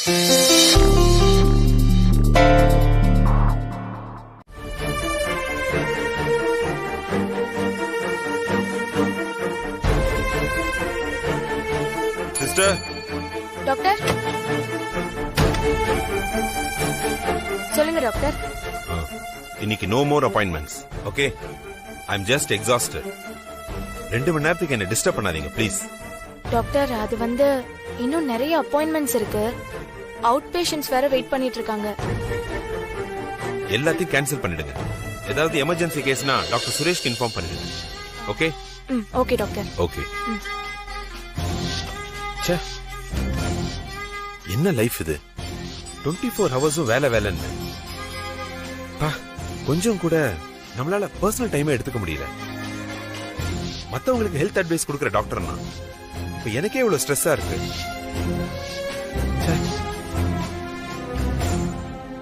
Sister. Doctor சொல்லுங்க doctor. இன்னைக்கு no more appointments. Okay, I am just exhausted. 2 மணி நேரத்துக்கு என்ன டிஸ்டர்ப் பண்ணாதீங்க ப்ளீஸ். டாக்டர் அது இன்னும் நிறைய அப்பாயின்மெண்ட்ஸ் இருக்கு. அவுட் பேஷண்ட்ஸ் வேற வெயிட் பண்ணிட்டு இருக்காங்க. எல்லாத்தையும் கேன்சல் பண்ணிடுங்க. ஏதாவது எமர்ஜென்சி கேஸ்னா டாக்டர் சுரேஷ்க்கு இன்ஃபார்ம் பண்ணிடுங்க. ஓகே? Okay doctor. ஓகே. என்ன லைஃப் இது? 24 ஹவர்ஸும் வேலை வேலைன்னு கொஞ்சம் கூட நம்மளால பர்சனல் டைமே எடுத்துக்க முடியல. மத்தவங்களுக்கு ஹெல்த் அட்வைஸ் கொடுக்கிற டாக்டர்னா இப்ப எனக்கே இவ்வளவு ஸ்ட்ரெஸ்ஸா இருக்கு.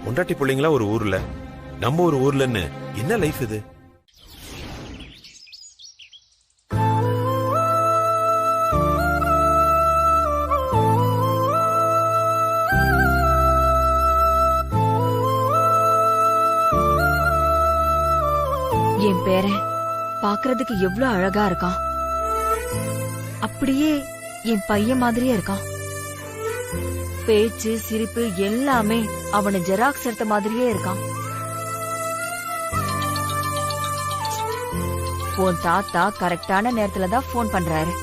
பொண்டாட்டி பிள்ளைங்களா ஒரு ஊர்ல, நம்ம ஒரு ஊர்லன்னு என்ன லைஃப் இது? என் பேரன் பாக்குறதுக்கு எவ்வளவு அழகா இருக்கான். அப்படியே என் பையன் மாதிரியே இருக்கான். பேச்சு சிரிப்பு எல்லாமே அவனை ஜெராக்ஸ் எடுத்த மாதிரியே இருக்கான். உன் தாத்தா கரெக்டான நேரத்துல தான் போன் பண்றாரு.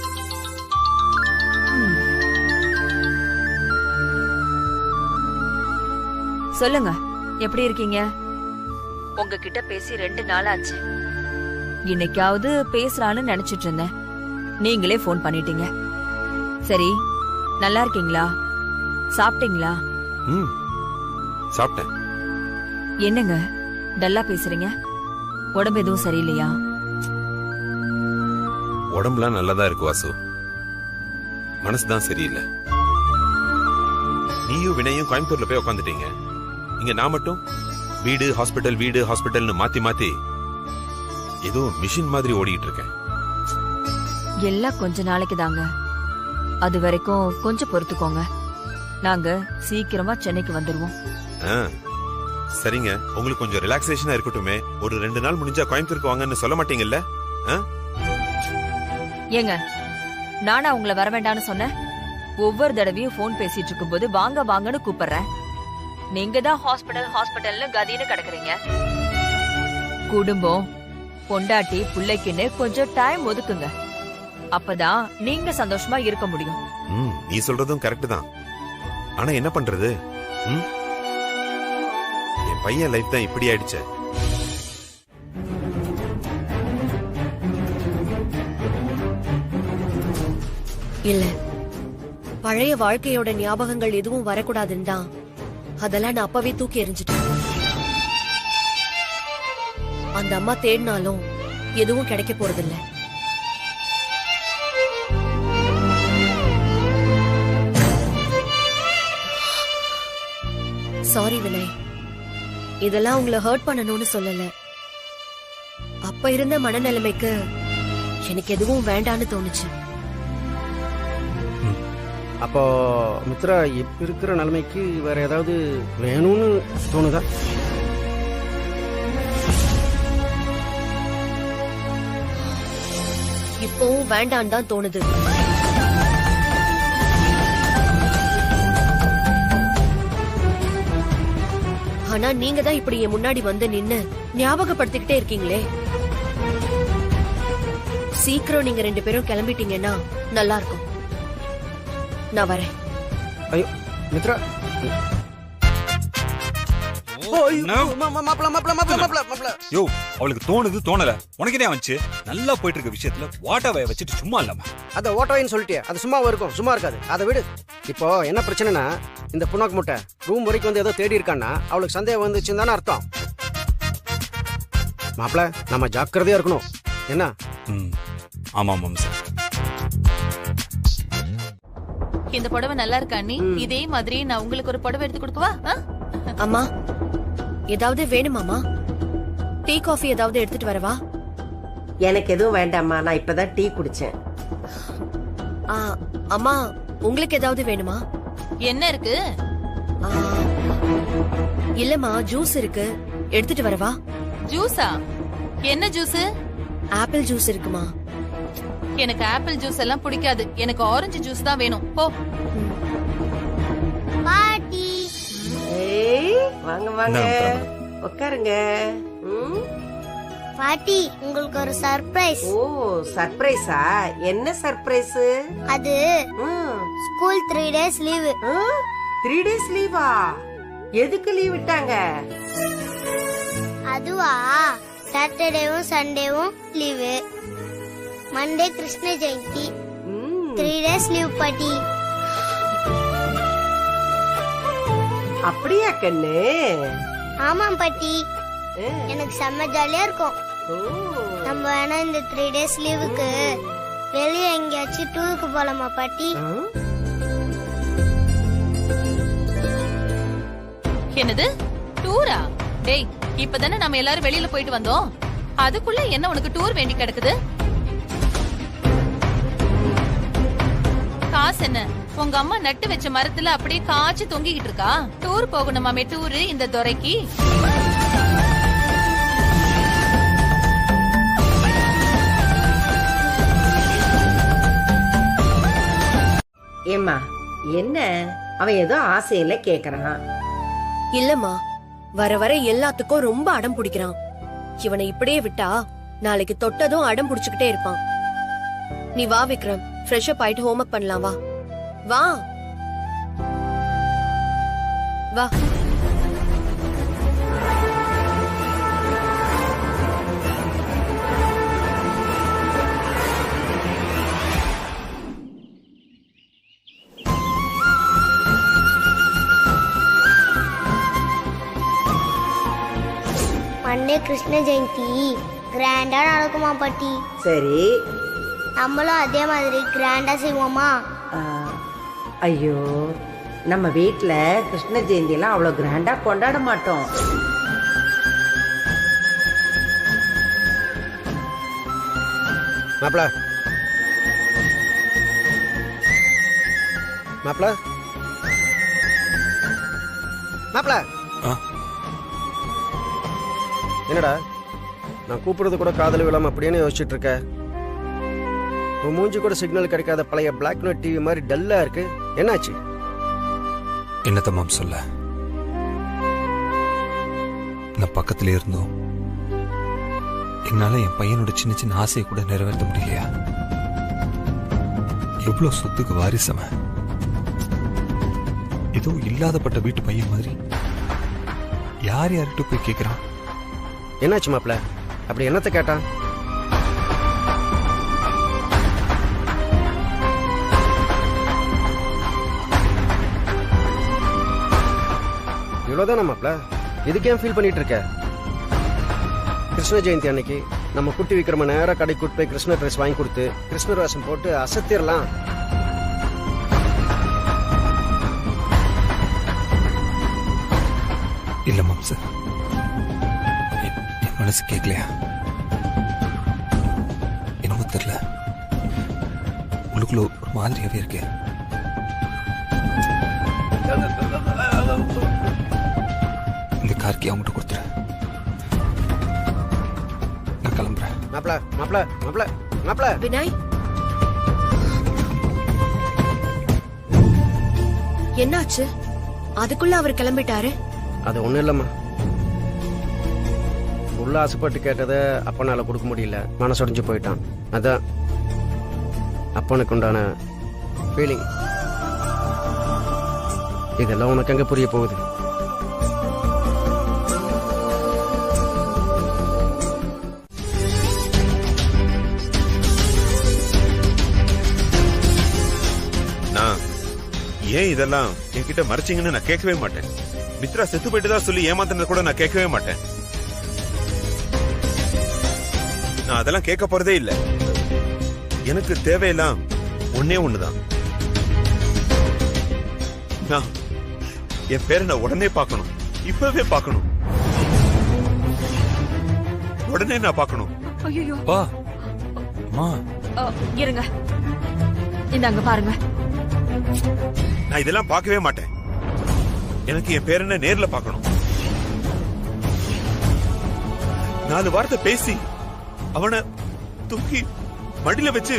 சொல்லுங்க, எப்படி இருக்கீங்க? உங்ககிட்ட பேசி 2 நாள் ஆச்சு. இன்னைக்காவது பேசலான்னு நினைச்சிட்டு இருந்தேன். நீங்களே போன் பண்ணிட்டீங்க. சரி, நல்லா இருக்கீங்களா? சாப்பிட்டீங்களா? சாப்பிட்டேன். என்னங்க டல்லா பேசுறீங்க? உடம்பு எதுவும் சரியில்லையா? உடம்புலாம் நல்லதா இருக்கு வாசு, மனசுதான் சரியில்லை. நீயும் வினையும் கோயம்புத்தூர்ல போய் உட்காந்துட்டீங்க. இங்க நான் மட்டும் வீடு ஹாஸ்பிட்டல் வீடு ஹாஸ்பிட்டல்னு மாத்தி மாத்தி ஏதோ மிஷின் மாதிரி ஓடிட்டு இருக்கேன். எல்லாம் கொஞ்ச நாளைக்கு தாங்க. அது வரைக்கும் கொஞ்சம் பொறுத்துக்கோங்க. நாங்க சீக்கிரமா சென்னைக்கு வந்துருவோம். சரிங்க, உங்களுக்கு கொஞ்சம் ரிலாக்ஸேஷனா இருக்கட்டுமே. ஒரு 2 நாள் முடிஞ்சா கோயம்புத்தூருக்கு வாங்கன்னு சொல்ல மாட்டீங்கல்ல? ஏங்க, நானா உங்களை வர வேண்டாம்னு சொன்னேன்? ஒவ்வொரு தடவையும் போன் பேசிட்டு இருக்கும் போது வாங்க வாங்கன்னு கூப்பிடுறேன். நீங்க தான் ஹாஸ்பிட்டல் ஹாஸ்பிட்டல்னு கதின்னு கிடக்குறீங்க. குடும்பம் பொண்டாட்டி புள்ளைக்குன்னு கொஞ்சம் டைம் ஒதுக்குங்க. அப்பதான் நீங்க சந்தோஷமா இருக்க முடியும். நீ சொல்றதும் கரெக்ட் தான். ஆனா என்ன பண்றது? என் பையன் லைஃப் தான் இப்படி ஆயிடுச்சு. இல்ல, பழைய வாழ்க்கையோட ஞாபகங்கள் எதுவும் வரக்கூடாதுன்னு தான் அதெல்லாம் நான் அப்பவே தூக்கி எறிஞ்சிட்டேன். அந்த அம்மா தேடினாலும் எதுவும் கிடைக்க போறதில்ல. சாரி வினய், இதெல்லாம் உங்களை ஹர்ட் பண்ணணும்னு சொல்லல. அப்ப இருந்த மனநிலைமைக்கு எனக்கு எதுவும் வேண்டான்னு தோணுச்சு. அப்போ மித்ரா இப்ப இருக்கிற நிலைமைக்கு வேற ஏதாவது வேணும்னு தோணுதா? இப்பவும் வேண்டான்னு தான் தோணுது. ஆனா நீங்க தான் இப்படி என் முன்னாடி வந்து நின்னு ஞாபகப்படுத்திக்கிட்டே இருக்கீங்களே. சீக்கிரம் நீங்க 2 பேரும் கிளம்பிட்டீங்கன்னா நல்லா இருக்கும். நான் வரேன். ஐயோ மித்ரா, யோ, அவளுக்கு தோணுது தோணல உனக்கு என்ன வந்துச்சு? நல்லா போயிட்டு இருக்க விஷயத்துல வாட்டவை வச்சுட்டு சும்மா இல்லாம அத ஓட்டவைன்னு சொல்லிட்டியா? அது சும்மா இருக்கும், சும்மா இருக்காது. அதை விடு. இப்போ என்ன பிரச்சனைனா, இந்த புண்ணாக்கு முட்டை ரூம் வரைக்கும் வந்து ஏதோ தேடி இருக்கான்னா அவளுக்கு சந்தேகம் வந்துச்சுன்னு தானே அர்த்தம். மாப்பிள, நம்ம ஜாக்கிரதையா இருக்கணும். என்ன? ஆமா ஆமாம் சார். இந்த புடவை நல்லா இருக்கா அண்ணி? இதே மாதிரி நான் உங்களுக்கு ஒரு புடவை எடுத்து கொடுக்கவா? அம்மா, ஏதாவது வேணுமாமா? டீ காஃபி ஏதாவது எடுத்துட்டு வரவா? எனக்கு எதுவும் வேண்டாம்மா, நான் இப்பதான் டீ குடிச்சேன். அம்மா, உங்களுக்கு ஏதாவது வேணுமா? என்ன இருக்கு? இல்லம்மா ஜூஸ் இருக்கு, எடுத்துட்டு வரவா? ஜூஸா? என்ன ஜூஸ்? ஆப்பிள் ஜூஸ் இருக்குமா? எனக்கு ஆப்பிள் ஜூஸ் எல்லாம் பிடிக்காது. எனக்கு ஆரஞ்சு ஜூஸ் தான் வேணும். போ. பாட்டி ஏய் வாங்க வாங்க இந்தாங்க, பிரபு. உட்காருங்க. ம்? பாட்டி உங்களுக்கு ஒரு சர்ப்ரைஸ். ஓ சர்ப்ரைஸா? என்ன சர்ப்ரைஸ்? அது ஸ்கூல் 3 days லீவு. 3 days லீவா? எதுக்கு லீவ் விட்டாங்க? அதுவா, சாட்டர்டேவும் சண்டேவும் லீவு, Monday Krishna Jayanthi, 3 days leave பாட்டி. அப்படியா கண்ணு? ஆமாம் பாட்டி, எனக்கு செம்ம ஜாலியா இருக்கும். நம்ம வேணா இந்த 3 days லீவுக்கு வெளியே எங்கேயாச்சும் டூருக்கு போலாமா பாட்டி? என்னது டூரா? டேய், இப்பதானே நம்ம எல்லாரும் வெளியில போயிட்டு வந்தோம். அதுக்குள்ள என்ன உனக்கு டூர் வேண்டி கிடக்குது? காசு என்ன? உங்க அம்மா நட்டு வச்ச மரத்துல அப்படியே காய்ச்சி தொங்கிக்கிட்டு இருக்கா? டூர் போகணுமாமே டூரு இந்த துரைக்கு? ஏம்மா என்ன அவன் ஏதோ ஆசையில கேக்குறான். இல்லம்மா, வர வர எல்லாத்துக்கும் ரொம்ப அடம் பிடிக்கிறான். இவனை இப்படியே விட்டா நாளைக்கு தொட்டதும் அடம் பிடிச்சுக்கிட்டே இருப்பான். நீ வா விக்ரம், ஃப்ரெஷ் அப் ஆயிட்டு ஹோம்வொர்க் பண்ணலாம். வா வா வா. மண்டே கிருஷ்ண ஜெயந்தி கிராண்டா நடக்குமா பாட்டி? சரி. நம்மளும் அதே மாதிரி கிராண்டா செய்வோமா? ஐயோ, நம்ம வீட்ல கிருஷ்ண ஜெயந்தி எல்லாம் அவ்வளவு கிராண்டா கொண்டாட மாட்டோம். மாப்பிள மாப்பிள மாப்பிள, ஆ? என்னடா நான் கூப்பிடுறது கூட காதல் விழாம அப்படின்னு யோசிச்சுட்டு இருக்க? உன் மூஞ்சி கூட சிக்னல் கிடைக்காத பழைய பிளாக் அண்ட் ஒயிட் டிவி மாதிரி டல்லா இருக்கு. என்னாச்சு? என்னத்த மாம் சொல்ல, நான் பக்கத்துல இருந்தோம் என்னால என் பையனோட சின்ன சின்ன ஆசையை கூட நிறைவேற்ற முடியலையா? எவ்வளவு சொத்துக்கு வாரிசவன், ஏதோ இல்லாதப்பட்ட வீட்டு பையன் மாதிரி யார் யார்கிட்ட போய் கேட்கிறான். என்னாச்சு மாப்பிள? அப்படி என்னத்த கேட்டான்? இவ்வளவுதானா மாப்பிள? இதுக்கே ஃபீல் பண்ணிட்டு இருக்க? கிருஷ்ண ஜெயந்தி அன்னைக்கு நம்ம குட்டி விக்ரம நேரா கடைக்கு கூட்டு போய் கிருஷ்ண ட்ரெஸ் வாங்கி கொடுத்து கிருஷ்ணர் வேஷம் போட்டு அசத்திரலாம். இல்ல மாம்ச, என் மனசு கேட்கலையா? என்னமோ தெரியல, உள்ளுக்குள்ள ஒரு மாதிரியாவே இருக்கு. இந்த கார்க்கி அவங்ககிட்ட கொடுத்துரு, நான் கிளம்புறேன். மாப்பிள மாப்பிள மாப்பிள மாப்பிள. வினாய், என்னாச்சு? அதுக்குள்ள அவர் கிளம்பிட்டாரு? அது ஒண்ணும் இல்லம்மா, உள்ள ஆசைப்பட்டு கேட்டதை அப்பனால கொடுக்க முடியல, மனசுடைஞ்சு போயிட்டான். அதான் அப்பனுக்கு உண்டான ஃபீலிங். இதெல்லாம் உனக்கு எங்க புரிய போகுது? நான் ஏன் இதெல்லாம் என்கிட்ட மறைச்சிங்கன்னு நான் கேட்கவே மாட்டேன். மித்ரா செத்து போயிட்டுதான் சொல்லி ஏமாத்தினது கூட நான் கேட்கவே மாட்டேன். நான் அதெல்லாம் கேட்க போறதே இல்ல. எனக்கு தேவையெல்லாம் ஒன்னே ஒண்ணுதான். நான் என் பேரை நான் உடனே பார்க்கணும், இப்பவே பார்க்கணும், உடனே நான் பார்க்கணும். ஐயோ, பா அம்மா, இருங்க, இந்த அங்க பாருங்க. நான் இதெல்லாம் பார்க்கவே மாட்டேன். எனக்கு என் பேரனை நேர்ல பார்க்கணும். 4 வார்த்தை பேசி அவனை தூக்கி மடியில வச்சு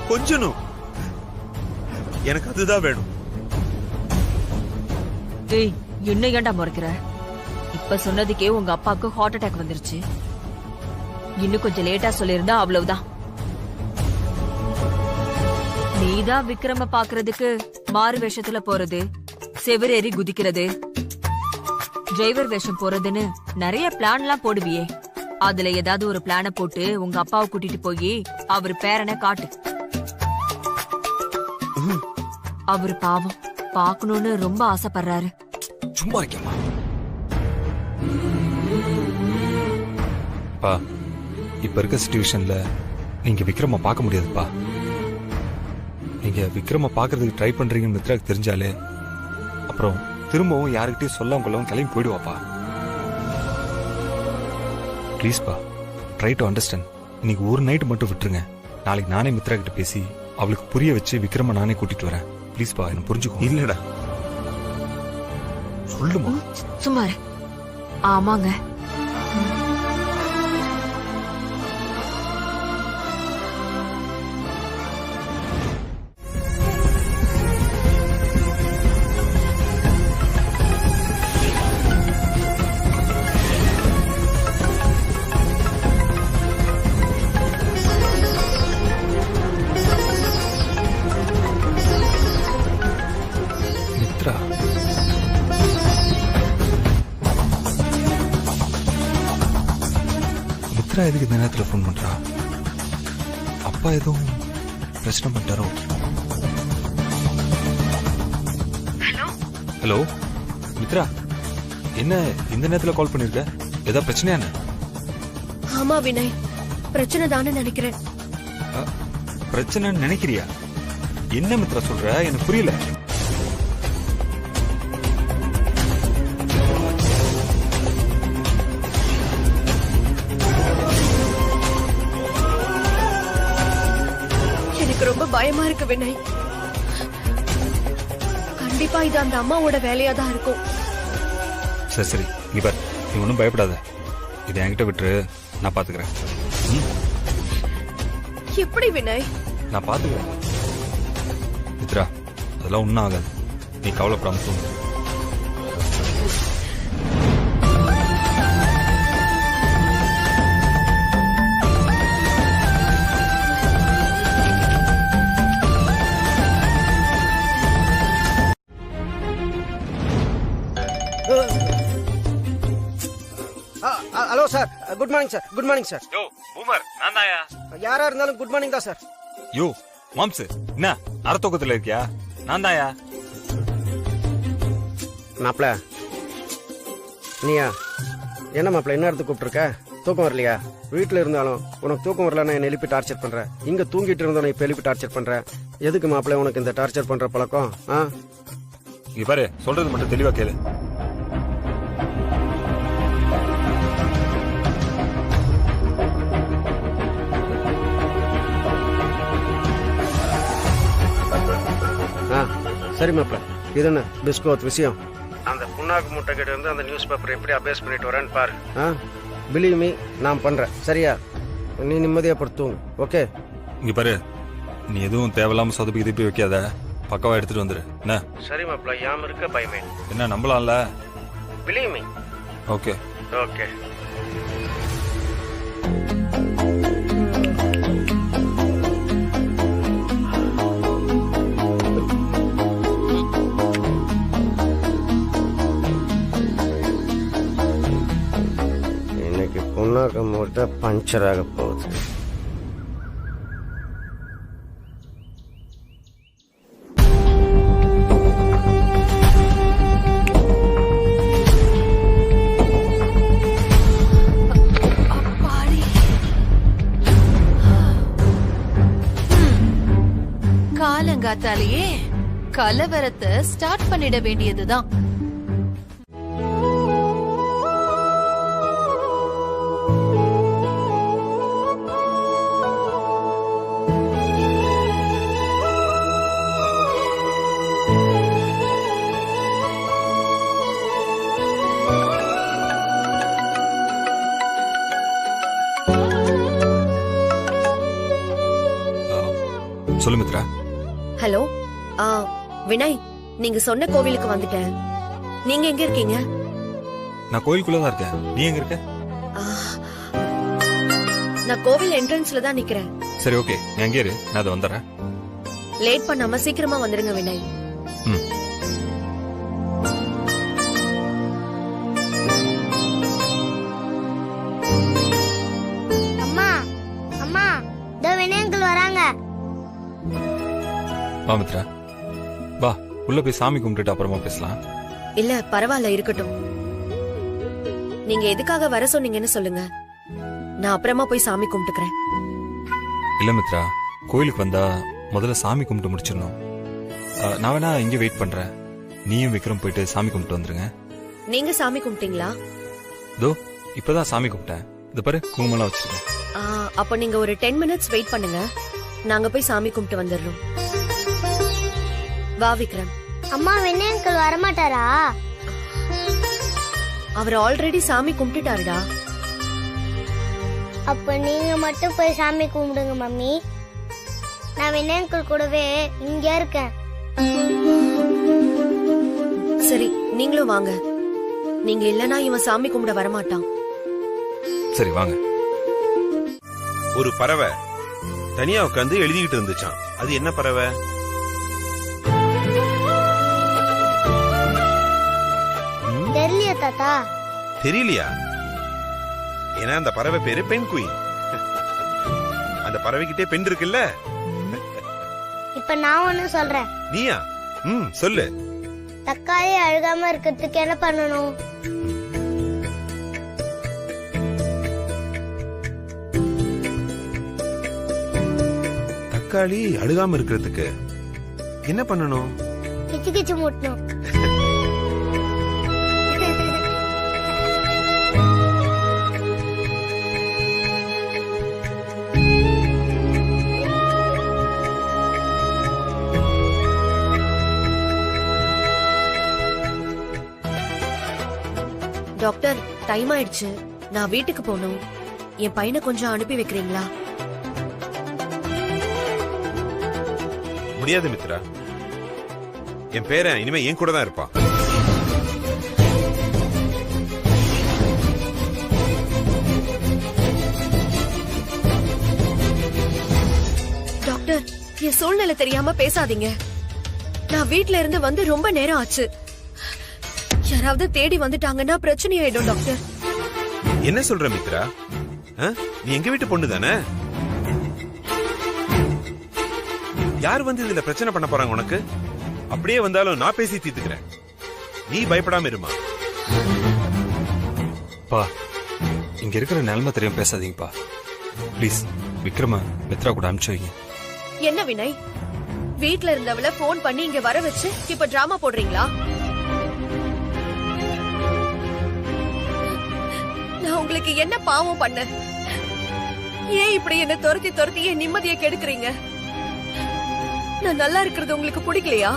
கொஞ்சணும். எனக்கு அதுதான் வேணும். டேய், என்ன ஏன்டா முறைக்கிற? இப்ப சொன்னதுக்கே உங்க அப்பாவுக்கு ஹார்ட் அட்டாக் வந்துருச்சு. இன்னும் கொஞ்சம் லேட்டா சொல்லிருந்தா அவ்வளவுதான். நீதான் விக்ரம பாக்குறதுக்கு மாறு வேஷத்துல போறது, செவரேறி குதிக்கிறது, டிரைவர் வேஷம் போறதுன்னு நிறைய பிளான்லாம் போடுவியே. அதுல ஏதாவது ஒரு பிளான போட்டு உங்க அப்பாவை கூட்டிட்டு போய் அவர் பேரனை காட்டு. அவரு பாவம் பாக்கணும்னு ரொம்ப ஆசைப்படுறாரு. சும்மா இருக்கேம்மா. பா, இப்ப இருக்க சிச்சுவேஷன்ல நீங்க விக்ரம பார்க்க முடியாதுப்பா. நீங்க விக்ரம பாக்குறதுக்கு ட்ரை பண்றீங்கன்னு மித்ராக்கு தெரிஞ்சாலே அப்புறம் திரும்பவும் யாருக்கிட்டையும் சொல்லாம கொள்ளவும் கிளம்பி போயிடுவாப்பா. ப்ளீஸ்பா, ட்ரை டு அண்டர்ஸ்டாண்ட். இன்னைக்கு ஒரு நைட் மட்டும் விட்டுருங்க. நாளைக்கு நானே மித்ரா கிட்ட பேசி அவளுக்கு புரிய வச்சு விக்ரம நானே கூட்டிட்டு வரேன். ப்ளீஸ்பா, என்ன புரிஞ்சுக்கோ. இல்லடா, சொல்லுமா. சும்மா இரு. ஆமாங்க. மித்ரா, மித்ரா எதுக்கு இந்த நேரத்துல போன் பண்றா? அப்பா எதுவும் பிரச்சனை பண்ணிட்டாரோ? ஹலோ மித்ரா, என்ன இந்த நேரத்துல கால் பண்ணிருக்க? ஏதாவது பிரச்சனையா? ஆமா வினய், பிரச்சனை தானே நினைக்கிறேன். பிரச்சனைன்னு நினைக்கிறியா? என்ன மித்ரா சொல்ற? எனக்கு புரியல. எனக்கு ரொம்ப பயமா இருக்கு வினய். கண்டிப்பா இது அந்த அம்மாவோட வேலையா தான் இருக்கும். சரி சரி, இவர் நீ ஒன்றும் பயப்படாத. இதை என்கிட்ட விட்டுரு, நான் பாத்துக்கிறேன். எப்படி வினய்? நான் பாத்துக்கிறேன் மித்ரா, அதெல்லாம் ஒன்றும் ஆகாது. நீ கவலைப்படாம தூங்கு. Hello sir, good morning sir. Good morning sir. Yo boomer, நான் தாயா. யாரா இருந்தாலும் குட் மார்னிங் தான் சார். யோ மாம்ஸ், என்ன அறத்தூக்கத்துல இருக்கியா? நான் தாயா. மாப்பிள, நீயா? என்ன மாப்பிள, என்ன இடத்துக்கு கூப்பிட்டுருக்க? தூக்கம் வரலையா? வீட்டுல இருந்தாலும் உனக்கு தூக்கம் வரலன்னா என்ன எழுப்பி டார்ச்சர் பண்ற. இங்க தூங்கிட்டு இருந்தாலும் இப்ப எழுப்பி டார்ச்சர் பண்ற. எதுக்கு மாப்பிள உனக்கு இந்த டார்ச்சர் பண்ற பழக்கம்? இங்க பாரு, சொல்றது மட்டும் தெளிவா கேளு. சரி மாப்பிள, இது என்ன பிஸ்கோத் விஷயம்? அந்த புண்ணாக்கு முட்டை கிட்ட இருந்து அந்த நியூஸ் பேப்பர் எப்படி அபேஸ் பண்ணிட்டு வரேன்னு பாரு. பிலீவ் மீ, நான் பண்றேன். சரியா? நீ நிம்மதியா படுத்துங்க. ஓகே? இங்க பாரு, நீ எதுவும் தேவையில்லாம சொதப்பி திருப்பி வைக்காத. பக்காவா எடுத்துட்டு வந்துரு. என்ன? சரி மாப்பிள, யாம இருக்க பயமே. என்ன, நம்பலாம்ல? Believe me. Okay okay. புண்ணாக்கு மூட்டை பஞ்சர் ஆக போகுது. காலங்காத்தாலேயே கலவரத்தை ஸ்டார்ட் பண்ணிட வேண்டியதுதான். சொல்லு மித்ரா. ஹலோ வினய், நீங்க சொன்ன கோவிலுக்கு வந்துட்டேன். நீங்க எங்க இருக்கீங்க? நான் கோயிலுக்குள்ளதான் இருக்கேன். நீ எங்க இருக்க? ஆ, நான் கோவில் என்ட்ரன்ஸ்ல தான் நிக்கிறேன். சரி, ஓகே, நீ அங்கே இரு, நான் அதை வந்துடுறேன். லேட் பண்ணாம சீக்கிரமா வந்துருங்க வினய். ம். அம்மா அம்மா, இதோ வினய் அங்கிள் வராங்க. வா மித்ரா, வா உள்ள போய் சாமி கும்பிட்டுட்டு அப்புறமா பேசலாம். இல்ல பரவாயில்ல, இருக்கட்டும். நீங்க எதுக்காக வர சொன்னீங்கன்னு சொல்லுங்க, நான் அப்புறமா போய் சாமி கும்பிட்டுக்கிறேன். இல்ல மித்ரா, கோயிலுக்கு வந்தா முதல்ல சாமி கும்பிட்டு முடிச்சிடணும். நான் வேணா இங்கே வெயிட் பண்றேன். நீயும் விக்ரம் போயிட்டு சாமி கும்பிட்டு வந்துருங்க. நீங்க சாமி கும்பிட்டீங்களா? தோ இப்பதான் சாமி கும்பிட்டேன். இது பாரு, குங்குமம்லாம் வச்சிருக்கேன். அப்ப நீங்க ஒரு 10 மினிட்ஸ் வெயிட் பண்ணுங்க, நாங்க போய் சாமி கும்பிட்டு வந்துடுறோம். வா விக்ரம். அம்மா, வினய் அங்கிள் வரமாட்டாரா? அவர் ஆல்ரெடி சாமி கும்பிட்டுட்டாருடா. அப்ப நீங்க மட்டும் போய் சாமி கும்பிடுங்க மம்மி. நான் வினய் அங்கிள் கூடவே இங்க இருக்கேன். சரி, நீங்களும் வாங்க. நீங்க இல்லனா இவன் சாமி கும்பிட வரமாட்டான். சரி வாங்க. ஒரு பறவை தனியா உட்காந்து எழுதிக்கிட்டு இருந்துச்சான். அது என்ன பறவை? தெரியலையா தாத்தா? தெரியலையா? ஏன்னா அந்த பறவை பேரு பெண் குயின். அந்த பறவைகிட்டே பெண் இருக்குல்ல. இப்ப நான் ஒண்ணு சொல்றேன். நீயா? சொல்லு. தக்காளி அழுகாம இருக்கிறதுக்கு என்ன பண்ணணும்? தக்காளி அழுகாம இருக்கிறதுக்கு என்ன பண்ணணும்? கிச்சு கிச்சு மூட்டணும். டாக்டர், டைம் ஆயிடுச்சு, நான் வீட்டுக்கு போகணும். என் பையனை கொஞ்சம் அனுப்பி வைக்கிறீங்களா? முடியாது மித்ரா. என் பேரன் இனிமே என் கூட தான் இருப்பான். டாக்டர், என் சூழ்நிலை தெரியாம பேசாதீங்க. நான் வீட்ல இருந்து வந்து ரொம்ப நேரம் ஆச்சு. யாராவது தேடி வந்துட்டாங்கன்னா பிரச்சனை ஆயிடும் டாக்டர். என்ன சொல்ற மித்ரா? நீ எங்க வீட்டு பொண்ணு தானே? யார் வந்து இதுல பிரச்சனை பண்ண போறாங்க உனக்கு? அப்படியே வந்தாலும் நான் பேசி தீர்த்துக்கிறேன். நீ பயப்படாம இருமா. பா, இங்க இருக்கிற நிலைமை தெரியாம பேசாதீங்கப்பா. ப்ளீஸ் விக்ரம மித்ரா கூட அனுப்பிச்சு வைங்க. என்ன வினய், வீட்ல இருந்தவள போன் பண்ணி இங்க வர வச்சு இப்ப டிராமா போடுறீங்களா? நான் உங்களுக்கு என்ன பாவம் பண்ண? ஏன் இப்படி என்ன துரத்தி துரத்தி என் நிம்மதியை கெடுக்குறீங்க? நான் நல்லா இருக்கிறது உங்களுக்கு பிடிக்கலையா?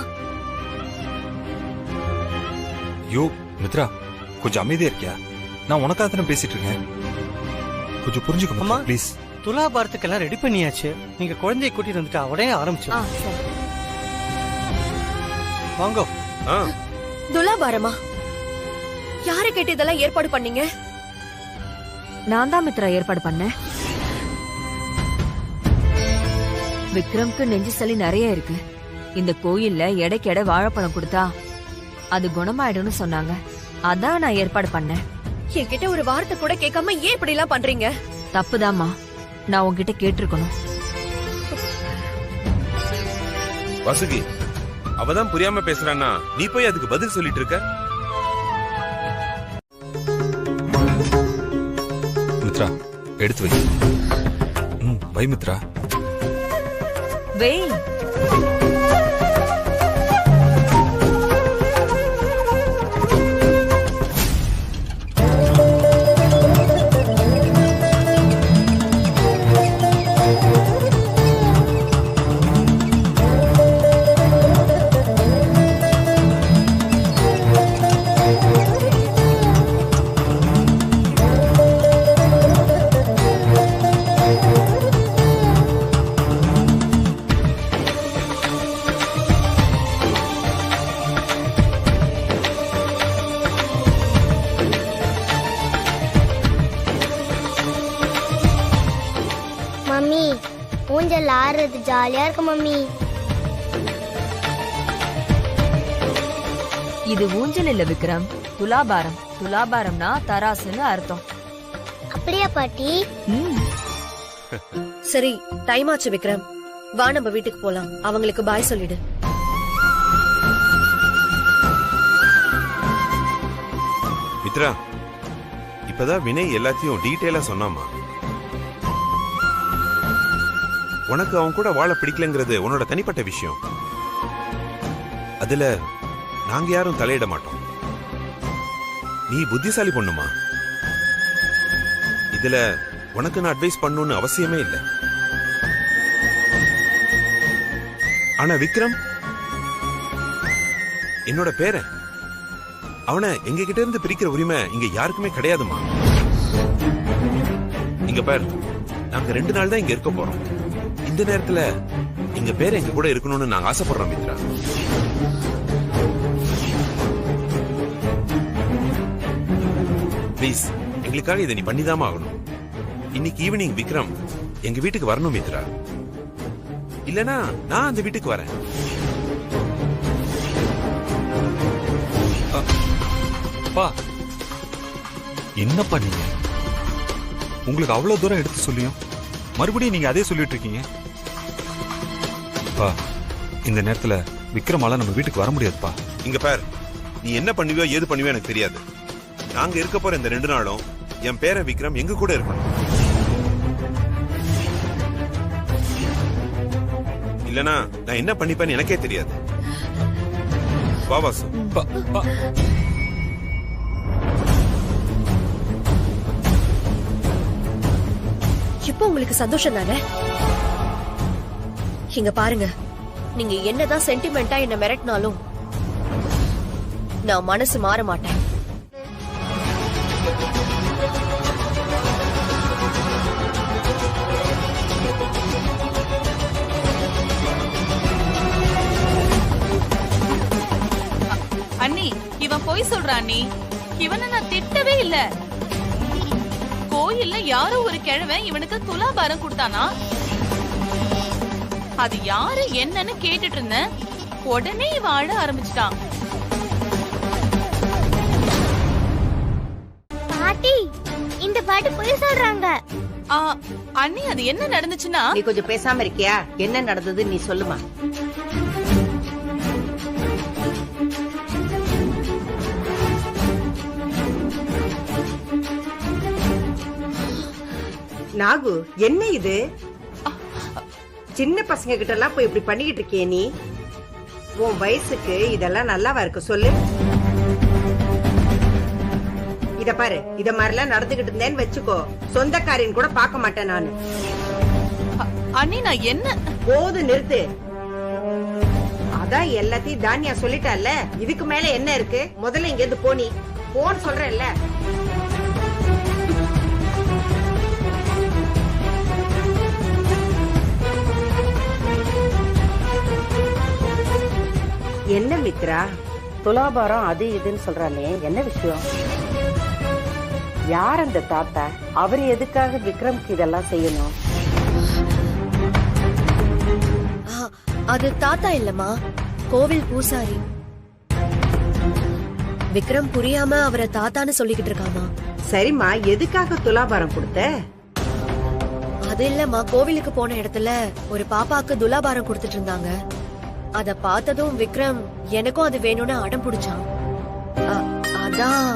யோ மித்ரா, கொஞ்சம் அமைதியா இருக்கியா? நான் உனக்காக தானே பேசிட்டு இருக்கேன். கொஞ்சம் புரிஞ்சுக்கோமா ப்ளீஸ். துலாபாரத்துக்கெல்லாம் ரெடி பண்ணியாச்சு. நீங்க குழந்தைய கூட்டிட்டு வந்துட்டு உடனே ஆரம்பிச்சு வாங்க. துலாபாரமா? யாரை கேட்டு இதெல்லாம் ஏற்பாடு பண்ணீங்க? நான் தான் மித்ரா ஏற்பாடு பண்ணேன். விக்ரம்க்கு நெஞ்சு சளி நிறைய இருக்கு. இந்த கோயில்ல எடைக்கு எடை வாழைப்பழம் கொடுத்தா அது குணமாயிடும்னு சொன்னாங்க. அதான் நான் ஏற்பாடு பண்ணேன். என்கிட்ட ஒரு வார்த்தை கூட கேட்காம ஏன் இப்படி எல்லாம் பண்றீங்க? தப்புதாம்மா, நான் உன்கிட்ட கேட்டிருக்கணும். வாசுகி, அவதான் புரியாம பேசுறான்னா நீ போய் அதுக்கு பதில் சொல்லிட்டு இருக்க. மித்ரா, எடுத்து வை. வை மித்ரா. வெய். ஊஞ்சல் ஆடுறது ஜாலியா இருக்கு மம்மி. இது ஊஞ்சல் இல்ல விக்ரம், துலாபாரம். துலாபாரம்னா தராசுன்னு அர்த்தம். அப்படியா பாட்டி? சரி, டைம் ஆச்சு விக்ரம், வா நம்ம வீட்டுக்கு போலாம். அவங்களுக்கு பாய் சொல்லிடு. மித்ரா, இப்பதான் வினய் எல்லாத்தையும் டீட்டெயிலா சொன்னாமா. உனக்கு அவன் கூட வாழ பிடிக்கலங்கிறது உன்னோட தனிப்பட்ட விஷயம். அதுல நாங்க யாரும் தலையிட மாட்டோம். நீ புத்திசாலி பொண்ணுமா, இதுல உனக்கு நான் அட்வைஸ் பண்ணணும்னு அவசியமே இல்லை. ஆனா விக்ரம் என்னோட பேரன், அவனை எங்க கிட்ட இருந்து பிரிக்கிற உரிமை இங்க யாருக்குமே கிடையாதுமா. இங்க பார், நாங்க 2 நாள் தான் இங்க இருக்க போறோம். இந்த நேரத்துல எங்க பேர் எங்க கூட இருக்கணும்னு நாங்க ஆசைப்படுறோம் மித்ரா. ப்ளீஸ், எங்களுக்காக இதை நீ பண்ணிதாம ஆகணும். இன்னைக்கு ஈவினிங் விக்ரம் எங்க வீட்டுக்கு வரணும் மித்ரா, இல்லனா நான் அந்த வீட்டுக்கு வரேன். அப்பா, என்னப்பா நீங்க? உங்களுக்கு அவ்வளவு தூரம் எடுத்து சொல்லியும் மறுபடியும் நீங்க அதே சொல்லிட்டு இருக்கீங்க. அப்பா, இந்த நேரத்துல விக்ரமால நம்ம வீட்டுக்கு வர முடியாதுப்பா. இங்க பார், நீ என்ன பண்ணுவியோ ஏது பண்ணுவியோ எனக்கு தெரியாது. நாங்க இருக்க போற இந்த 2 நாளும் என் பேர விக்ரம் எங்க கூட இருக்கணும். இல்லனா நான் என்ன பண்ணிப்பேன்னு எனக்கே தெரியாது. வா வாசு. இப்போ உங்களுக்கு சந்தோஷம் தானே? இங்க பாருங்க, நீங்க என்னதான் சென்டிமெண்டா என்ன மிரட்டினாலும் நான் மனசு மாற மாட்டேன். அண்ணி, இவன் போய் சொல்றான் அண்ணி. இவனை நான் திட்டவே இல்ல. கோயில்ல யாரோ ஒரு கிழவன் இவனுக்கு துலாபாரம் கொடுத்தானா, அது யாரு என்னன்னு கேட்டுட்டு இருந்தேன். உடனே இவன் ஆட ஆரம்பிச்சிட்டான். பாட்டி, இந்த பாட்டு போய் சொல்றாங்க. அண்ணி, அது என்ன நடந்துச்சுன்னா? நீ கொஞ்சம் பேசாம இருக்கியா? என்ன நடந்தது நீ சொல்லுமா. நாகு, என்ன இது? சின்ன பசங்க கிட்ட எல்லாம் போய் இப்படி பண்ணிக்கிட்டு இருக்கியே நீ? உன் வயசுக்கு இதெல்லாம் நல்லாவா இருக்கு சொல்லு? இத பாரு, இத மாதிரிலாம் நடந்துகிட்டு இருந்தேன்னு வச்சுக்கோ, சொந்தக்காரின் கூட பார்க்க மாட்டேன் நானு. அண்ணி, நான் என்ன? போது, நிறுத்து. அதான் எல்லாத்தையும் தானியா சொல்லிட்டால, இதுக்கு மேல என்ன இருக்கு? முதல்ல இங்க இருந்து போனி போன்னு சொல்றேன்ல. என்ன மித்ரா, துலாபாரம் அது இதுன்னு சொல்றானே, என்ன விஷயம்? யார் அந்த தாத்தா? அவர் எதுக்காக விக்ரம்க்கு இதெல்லாம் செய்யணும்? அது தாத்தா இல்லம்மா, கோவில் பூசாரி. விக்ரம் புரியாம அவரை தாத்தான்னு சொல்லிக்கிட்டு இருக்காமா. சரிம்மா, எதுக்காக துலாபாரம் கொடுத்த? அது இல்லம்மா, கோவிலுக்கு போன இடத்துல ஒரு பாப்பாக்கு துலாபாரம் கொடுத்துட்டு இருந்தாங்க. அத பார்த்ததும் விக்ரம் எனக்கும் அது வேணும்னு அடம் பிடிச்சான். அதான்.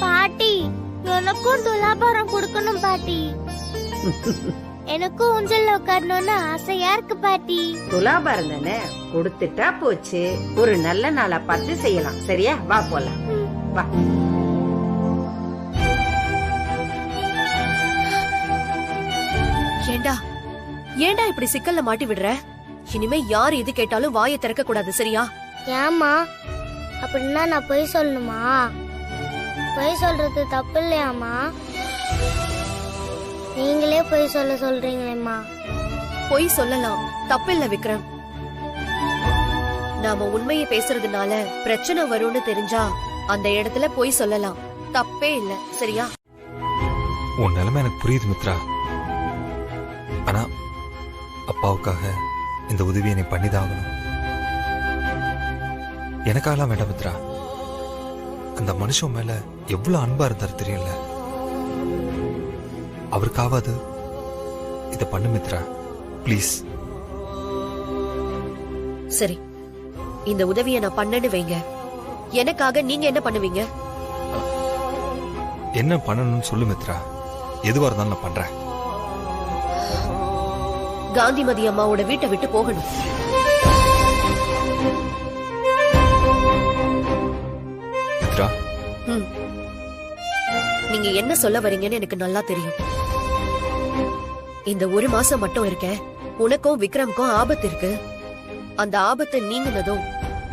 பாட்டி, எனக்கும் துலாபாரம் கொடுக்கணும் பாட்டி. எனக்கும் ஊஞ்சல்ல உட்காரணும்னு ஆசையா இருக்கு பாட்டி. துலாபாரம் தானே, கொடுத்துட்டா போச்சு. ஒரு நல்ல நாளா பார்த்து செய்யலாம். சரியா? வா போலாம், வா. ஏண்டா இப்படி சிக்கல்ல மாட்டி விடுற? இனிமே யார் எது கேட்டாலும் வாயை திறக்க கூடாது, சரியா? ஏமா அப்படின்னா நான் பொய் சொல்லணுமா? பொய் சொல்றது தப்பு இல்லையாமா? நீங்களே பொய் சொல்றீங்களேம்மா. பொய் சொல்லலாம், தப்பில்ல விக்ரம். நாம உண்மையை பேசுறதுனால பிரச்சனை வரும்னு தெரிஞ்சா அந்த இடத்துல பொய் சொல்லலாம், தப்பே இல்ல, சரியா? உன் நிலைமை எனக்கு புரியுது மித்ரா. ஆனா அப்பாவுக்காக இந்த உதவியை நீ பண்ணிதான் ஆகணும். எனக்காகலாம் வேண்டாம் மித்ரா. அந்த மனுஷன் மேல எவ்வளவு அன்பா இருந்தாரு தெரியல. அவருக்காவது இத பண்ணு மித்ரா, ப்ளீஸ். சரி, இந்த உதவியை நான் பண்ணேன்னு வைங்க, எனக்காக நீங்க என்ன பண்ணுவீங்க? என்ன பண்ணணும்னு சொல்லு மித்ரா. எதுவா இருந்தாலும் நான் பண்றேன். காந்திமதி அம்மாவோட வீட்டை விட்டு போகணும். மித்ரா, நீங்க என்ன சொல்ல வரீங்கன்னு எனக்கு நல்லா தெரியும். இந்த ஒரு மாசம் மட்டும் இருக்கேன். உனக்கும் விக்ரம்க்கும் ஆபத்து இருக்கு. அந்த ஆபத்தை நீங்கினதும்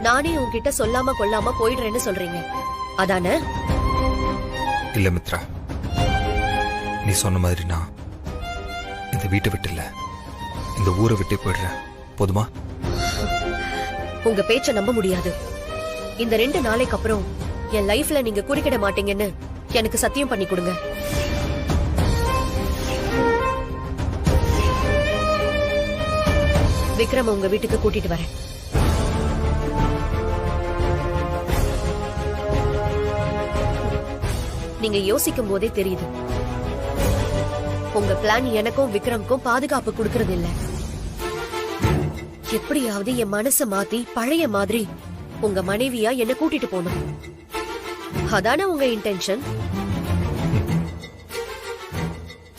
நானே உன்கிட்ட சொல்லாம கொள்ளாம போயிடுறேன்னு சொல்றீங்க, அதானே? இல்ல மித்ரா, நீ சொன்ன மாதிரி நான் இந்த வீட்டை விட்டு இல்ல, இந்த ஊரை விட்டே போயிடுறேன். போதுமா? உங்க பேச்ச நம்ப முடியாது. இந்த 2 நாளைக்கு அப்புறம் என் லைஃப்ல நீங்க குறுக்கிட மாட்டீங்கன்னு எனக்கு சத்தியம் பண்ணி கொடுங்க. விக்ரம் உங்க வீட்டுக்கு கூட்டிட்டு வரேன். நீங்க யோசிக்கும் போதே தெரியுது, உங்க பிளான் எனக்கும் விக்ரம்க்கும் பாதுகாப்பு கொடுக்கறது இல்ல. எப்படியாவது என் மனச மாத்தி பழைய மாதிரி உங்க மனைவியா என்ன கூட்டிட்டு போகணும், அதானே உங்க இன்டென்ஷன்?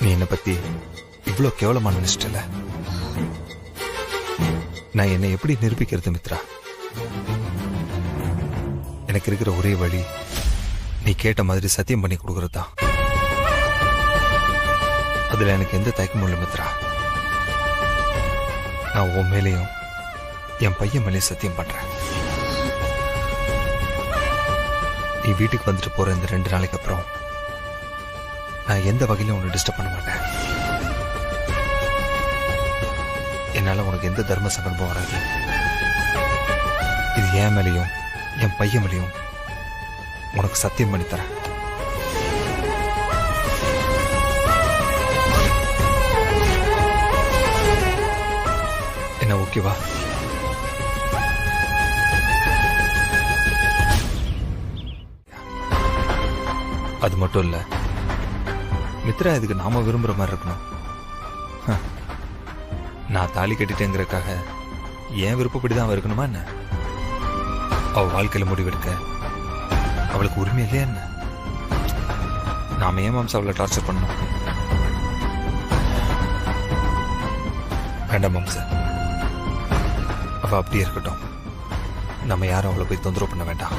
நீ என்ன பத்தி இவ்வளவு கேவலமா நினைச்சிட்டல. நான் என்னை எப்படி நிரூபிக்கிறது மித்ரா? எனக்கு இருக்கிற ஒரே வழி நீ கேட்ட மாதிரி சத்தியம் பண்ணி கொடுக்கறது தான். அதுல எனக்கு எந்த தயக்கமும் இல்லை மித்ரா. நான் உன் மேலேயும் என் பையன் மேலேயும் சத்தியம் பண்றேன். நீ வீட்டுக்கு வந்துட்டு போற இந்த 2 நாளைக்கு அப்புறம் நான் எந்த வகையிலும் உன்னை டிஸ்டர்ப் பண்ண மாட்டேன். என்னால உனக்கு எந்த தர்ம சங்கடமும் வராது. இது என் மேலேயும் என் பையன் மேலேயும் உனக்கு சத்தியம் பண்ணி தரேன். என்ன ஓகேவா? அது மட்டும் இல்ல மித்ரா, இதுக்கு நாம விரும்புற மாதிரி இருக்கணும். நான் தாலி கட்டிட்டேங்கிறதுக்காக என் விருப்பப்படிதான் அவ இருக்கணுமா என்ன? அவ வாழ்க்கையில முடிவெடுக்க அவளுக்கு உரிமை இல்லையா என்ன? நாம ஏன் மாம்சா அவளை டார்ச்சர் பண்ணணும்? வேண்டாம் மாம்சா, அவ அப்படியே இருக்கட்டும். நம்ம யாரும் அவளை போய் தொந்தரவு பண்ண வேண்டாம்.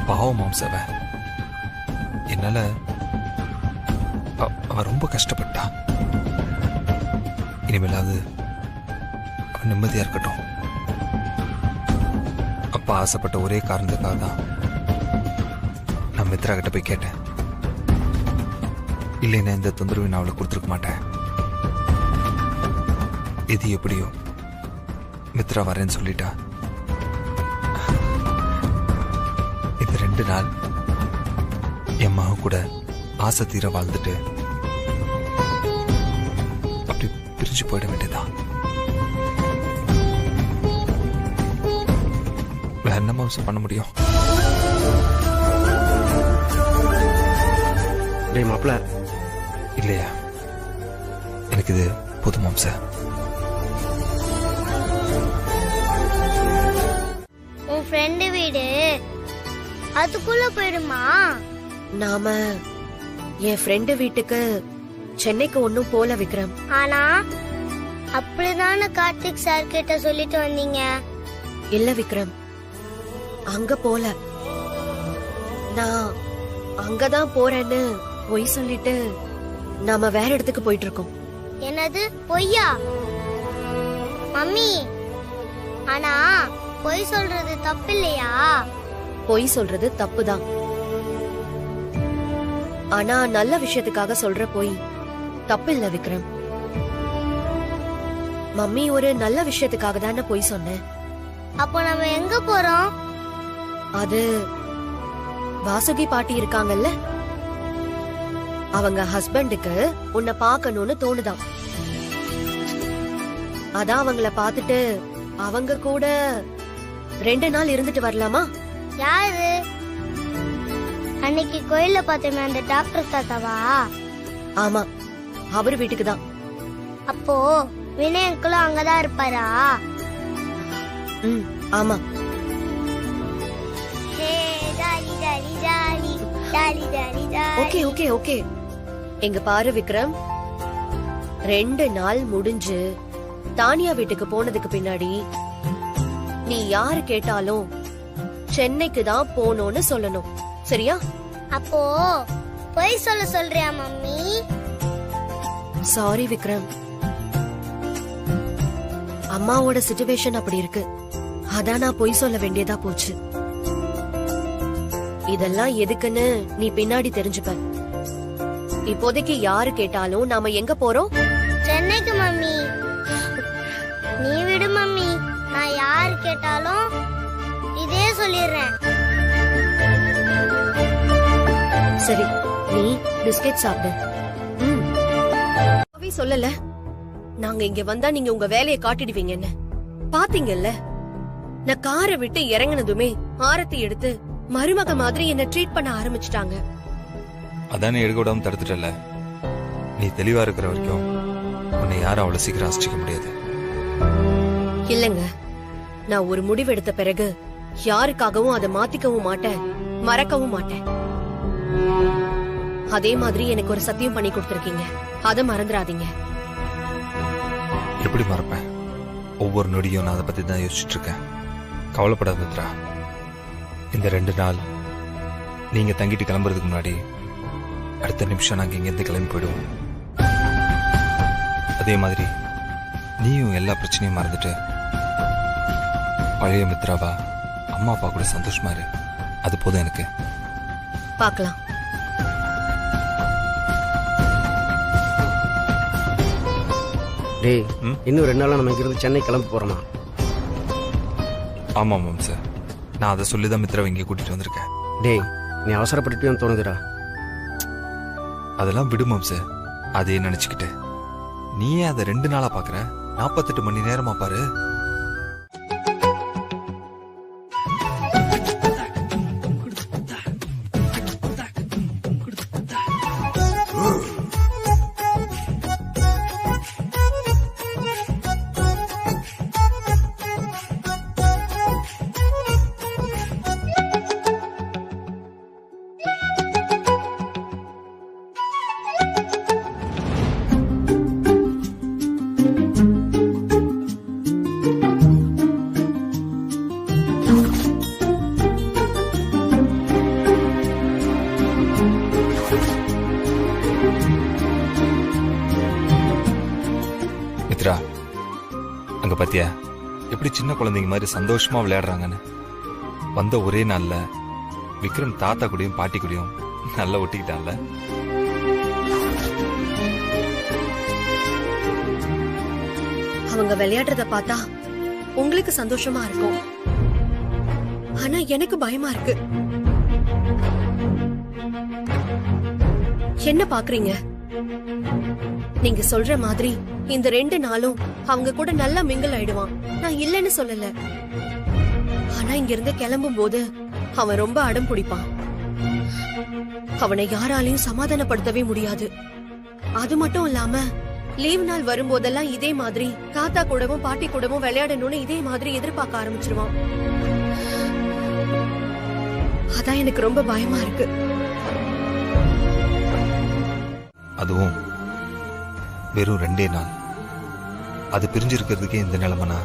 பாவம் மாம்சாவ, என்னால அவ ரொம்ப கஷ்டப்பட்டா. இனிமேலாவது அவ நிம்மதியா இருக்கட்டும். அப்பா ஆசைப்பட்ட ஒரே காரணத்துக்காக தான் நான் மித்ரா கிட்ட போய் கேட்டேன். இல்லைன்னா இந்த தொந்தரவு நான் அவளை கொடுத்துருக்க மாட்டேன். இது எப்படியோ மித்ரா வரேன்னு சொல்லிட்டா. இந்த 2 நாள் என் மக கூட ஆசை தீர வாழ்ந்துட்டு அப்படி பிரிஞ்சு போயிட வேண்டியதான். வேற என்ன மாம்சம் பண்ண முடியும்? டேய் மாப்ள, இல்லையா, எனக்கு இது புது மாம்சம். உன் ஃப்ரெண்டு வீடு அதுக்குள்ள போயிடுமா? நாம என் ஃப்ரெண்டு வீட்டுக்கு சென்னைக்கு ஒன்னும் போல விக்ரம். ஆனா அப்படிதானே கார்த்திக் சார் கிட்ட சொல்லிட்டு வந்தீங்க. இல்ல விக்ரம், அங்க போல. நான் அங்கதான் போறேன்னு பொய் சொல்லிட்டு நாம வேற இடத்துக்கு போயிட்டு இருக்கோம். என்னது பொய்யா? மம்மி, ஆனா பொய் சொல்றது தப்பு இல்லையா? பொய் சொல்றது தப்புதான். ஆனா நல்ல விஷயத்துக்காக சொல்ற பொய் தப்பு இல்ல விக்ரம். மம்மி ஒரு நல்ல விஷயத்துக்காக தானே பொய் சொன்னேன். அப்போ நம்ம எங்க போறோம்? அது வாசுகி பாட்டி இருக்காங்கல்ல, அவங்க ஹஸ்பண்டுக்கு உன்னை பார்க்கணும்னு தோணுதாம். அதான் அவங்கள பார்த்துட்டு அவங்க கூட 2 நாள் இருந்துட்டு வரலாமா? யாரு? அன்னைக்கு கோயில்ல பார்த்தோமே அந்த டாக்டர் தாத்தாவா? ஆமா, அவர் வீட்டுக்கு தான். அப்போ வினய் அங்கிளும் அங்கதான் இருப்பாரா? ஆமா. Okay okay okay. எங்க பாரு விக்ரம், 2 நாள் முடிஞ்சு தானியா வீட்டுக்கு போனதுக்கு பின்னாடி நீ யாரு கேட்டாலும் சென்னைக்கு தான் போனோம்னு சொல்லணும், சரியா? அப்போ போய் சொல்றியா மம்மி? சாரி விக்ரம், அம்மாவோட சிச்சுவேஷன் அப்படி இருக்கு. அதான் நான் பொய் சொல்ல வேண்டியதா போச்சு. இதெல்லாம் எதுக்குன்னு நீ பின்னாடி தெரிஞ்சுப்ப. இப்போதைக்கு யாரு கேட்டாலும் நாம எங்க போறோம்? சென்னைக்கு மம்மி. நீ விடு மம்மி, நான் யாரு கேட்டாலும் இதே சொல்லிடுறேன். சரி, நீ பிஸ்கெட் சாப்பிடு. சொல்லல, நாங்க இங்க வந்தா நீங்க உங்க வேலையை காட்டிடுவீங்கன்னு பாத்தீங்கல்ல. நான் காரை விட்டு இறங்கினதுமே ஆரத்தி எடுத்து மருமக மாதிரி என்ன ட்ரீட் பண்ண ஆரம்பிச்சிட்டாங்க. அதானே எடுக்க விடாம தடுத்துட்டல. நீ தெளிவா இருக்கிற வரைக்கும் உன்னை யாரும் அவ்வளவு சீக்கிரம் அசிக்க முடியாது. இல்லங்க, நான் ஒரு முடிவு எடுத்த பிறகு யாருக்காகவும் அதை மாத்திக்கவும் மாட்டேன், மறக்கவும் மாட்டேன். அதே மாதிரி எனக்கு ஒரு சத்தியம் பண்ணி கொடுத்திருக்கீங்க, அதை மறந்துடாதீங்க. எப்படி மறப்பேன்? ஒவ்வொரு நொடியும் நான் அதை பத்தி தான் யோசிச்சுட்டு இருக்கேன். கவலைப்படாத மித்ரா. இந்த 2 நாள் நீங்க தங்கிட்டு கிளம்புறதுக்கு முன்னாடி அடுத்த நிமிஷம் நாங்க இங்கிருந்து கிளம்பி போயிடுவோம். அதே மாதிரி நீயும் எல்லா பிரச்சனையும் மறந்துட்டு பழைய மித்ராவா அம்மா அப்பா கூட சந்தோஷமா இரு. அது போதும் எனக்கு. பார்க்கலாம். டேய், இன்னும் 2 நாளா நம்ம இங்கிருந்து சென்னை கிளம்ப போறோமா? ஆமா மாம் சார், நான் அதை சொல்லிதான் மித்ராவை இங்கே கூட்டிட்டு வந்திருக்கேன். டேய், நீ அவசரப்பட்டுட்டியோன்னு தோணுதுடா. அதெல்லாம் விடுமாம் சார். அதே நினைச்சுக்கிட்டு நீயே அதை 2 நாளா பாக்குற. 48 மணி நேரமா பாரு. மித்ரா, அங்க பாத்தியா எப்படி சின்ன குழந்தைங்க மாதிரி சந்தோஷமா விளையாடுறாங்கன்னு. வந்த ஒரே நாள்ல விக்ரம் தாத்தா கூடயும் பாட்டி கூடயும் நல்லா ஒட்டிக்கிட்டான்ல. அவங்க விளையாடுறத பார்த்தா உங்களுக்கு சந்தோஷமா இருக்கும், ஆனா எனக்கு பயமா இருக்கு. என்ன பாக்குறீங்க? நீங்க சொல்ற மாதிரி இந்த 2 நாளும் அவங்க கூட நல்லா மிங்கிள் ஆயிடுவான், நான் இல்லைன்னு சொல்லல. ஆனா இங்க இருந்து கிளம்பும் போது அவன் ரொம்ப அடம் பிடிப்பான். அவனை யாராலையும் சமாதானப்படுத்தவே முடியாது. அது மட்டும் இல்லாம லீவ் நாள் வரும்போதெல்லாம் இதே மாதிரி தாத்தா கூடவும் பாட்டி கூடவும் விளையாடணும்னு இதே மாதிரி எதிர்பார்க்க ஆரம்பிச்சிருவான். அதான் எனக்கு ரொம்ப பயமா இருக்கு. அதுவும் வெறும் 2 நாள். அது பிரிஞ்சிருக்கிறதுக்கே இந்த நிலைமைனா